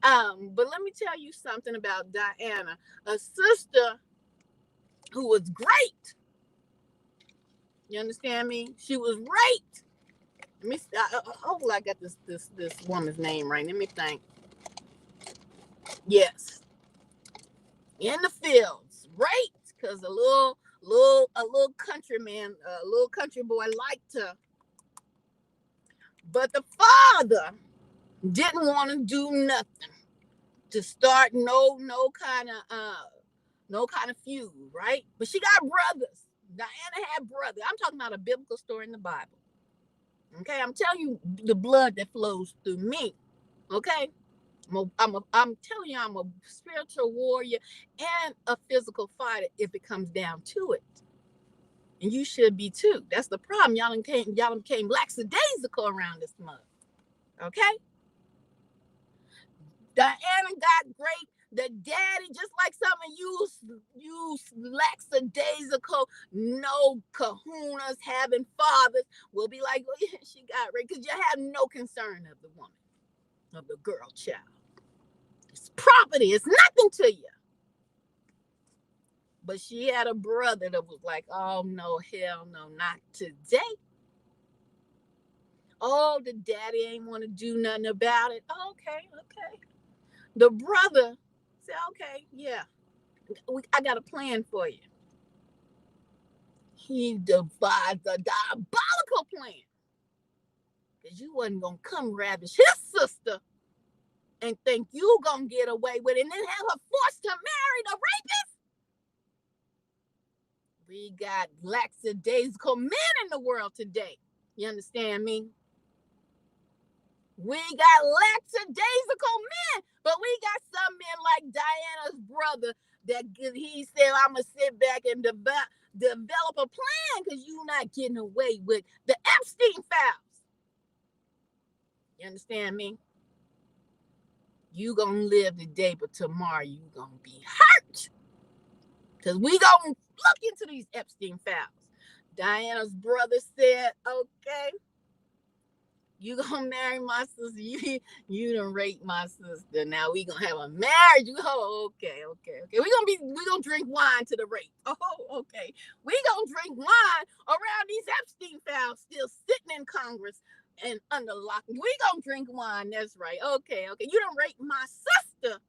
But let me tell you something about Diana, a sister who was great. You understand me? She was great. Let me. Hopefully, I got this woman's name right. Let me think. Yes, in the fields, right? Because a little countryman, a little country boy liked her, but the father didn't want to do nothing to start no kind of feud, right? But she got brothers. Diana had brothers. I'm talking about a biblical story in the Bible. Okay, I'm telling you the blood that flows through me. Okay, I'm telling you, I'm a spiritual warrior and a physical fighter if it comes down to it. And you should be too. That's the problem. Y'all became lackadaisical around this month. Okay? Diana got great. The daddy, just like some of you lackadaisical, no kahunas having fathers, will be like, well, yeah, she got raped, because you have no concern of the woman, of the girl child. It's property. It's nothing to you. But she had a brother that was like, oh, no, hell no, not today. Oh, the daddy ain't want to do nothing about it. Oh, okay. The brother said, okay, yeah, I got a plan for you. He devised a diabolical plan. Because you wasn't going to come ravish his sister and think you going to get away with it and then have her forced to marry the rapist. We got lackadaisical men in the world today. You understand me? We got lackadaisical men, but we got some men like Diana's brother that he said, I'm going to sit back and develop a plan because you're not getting away with the Epstein files. You understand me? You going to live today, but tomorrow you going to be hurt. Because we going to look into these Epstein files. Diana's brother said, okay, you gonna marry my sister. You done raped my sister. Now we gonna have a marriage. Oh, okay. We gonna drink wine to the rape. Oh, okay. We gonna drink wine around these Epstein files still sitting in Congress and under lock. We gonna drink wine. That's right. Okay. You done raped my sister,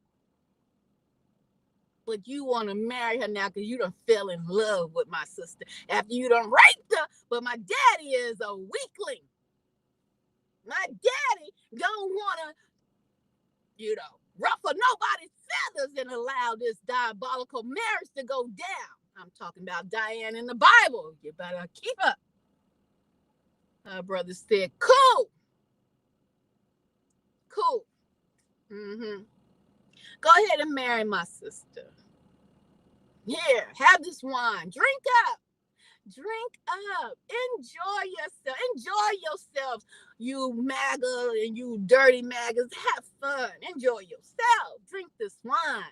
but you want to marry her now because you done fell in love with my sister after you done raped her. But my daddy is a weakling. My daddy don't want to, ruffle nobody's feathers and allow this diabolical marriage to go down. I'm talking about Diane in the Bible. You better keep her. Her brother said, cool. Go ahead and marry my sister. Here, have this wine. Drink up. Enjoy yourselves, you MAGA and you dirty MAGAs. Have fun. Enjoy yourself. Drink this wine.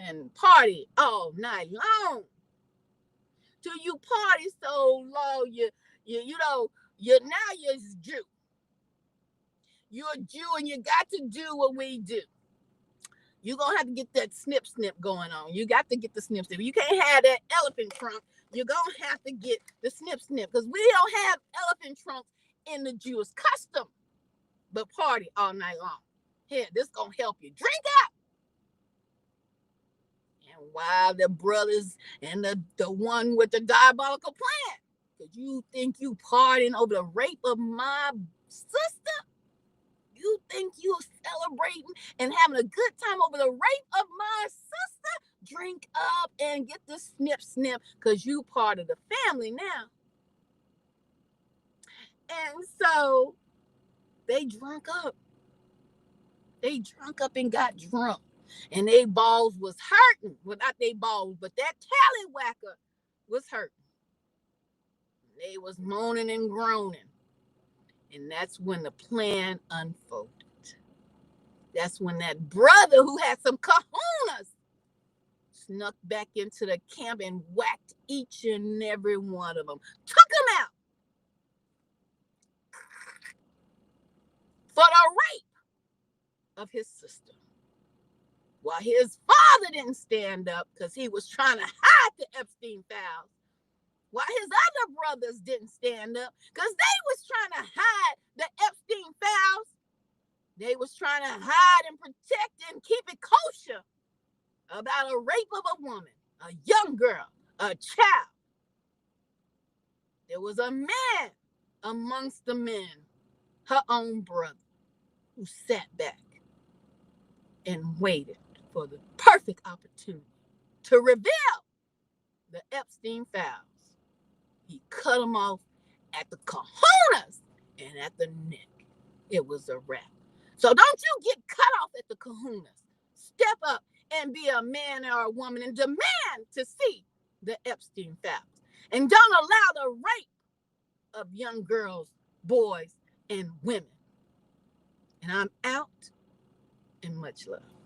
and party all night long. Till you party so long, you're Jew. You're a Jew and you got to do what we do. You're going to have to get that snip going on. You got to get the snip. You can't have that elephant trunk. You're going to have to get the snip because we don't have elephant trunks in the Jewish custom. But party all night long. Here, this going to help you. Drink up. And while the brothers and the one with the diabolical plan, because you think you partying over the rape of my sister? You think you're celebrating and having a good time over the rape of my sister? Drink up and get the snip, because you part of the family now. And so they drunk up. They drunk up and got drunk. And they balls was hurting. Well, not they balls, but that tallywhacker was hurting. They was moaning and groaning. And that's when the plan unfolded. That's when that brother who had some kahunas snuck back into the camp and whacked each and every one of them. Took them out. For the rape of his sister. While his father didn't stand up because he was trying to hide the Epstein files. While his other brothers didn't stand up because they was trying to hide the Epstein files. They was trying to hide and protect and keep it kosher about a rape of a woman, a young girl, a child. There was a man amongst the men, her own brother, who sat back and waited for the perfect opportunity to reveal the Epstein files. He cut them off at the kahunas and at the neck. It was a wrap. So don't you get cut off at the kahunas. Step up and be a man or a woman and demand to see the Epstein files. And don't allow the rape of young girls, boys, and women. And I'm out, and much love.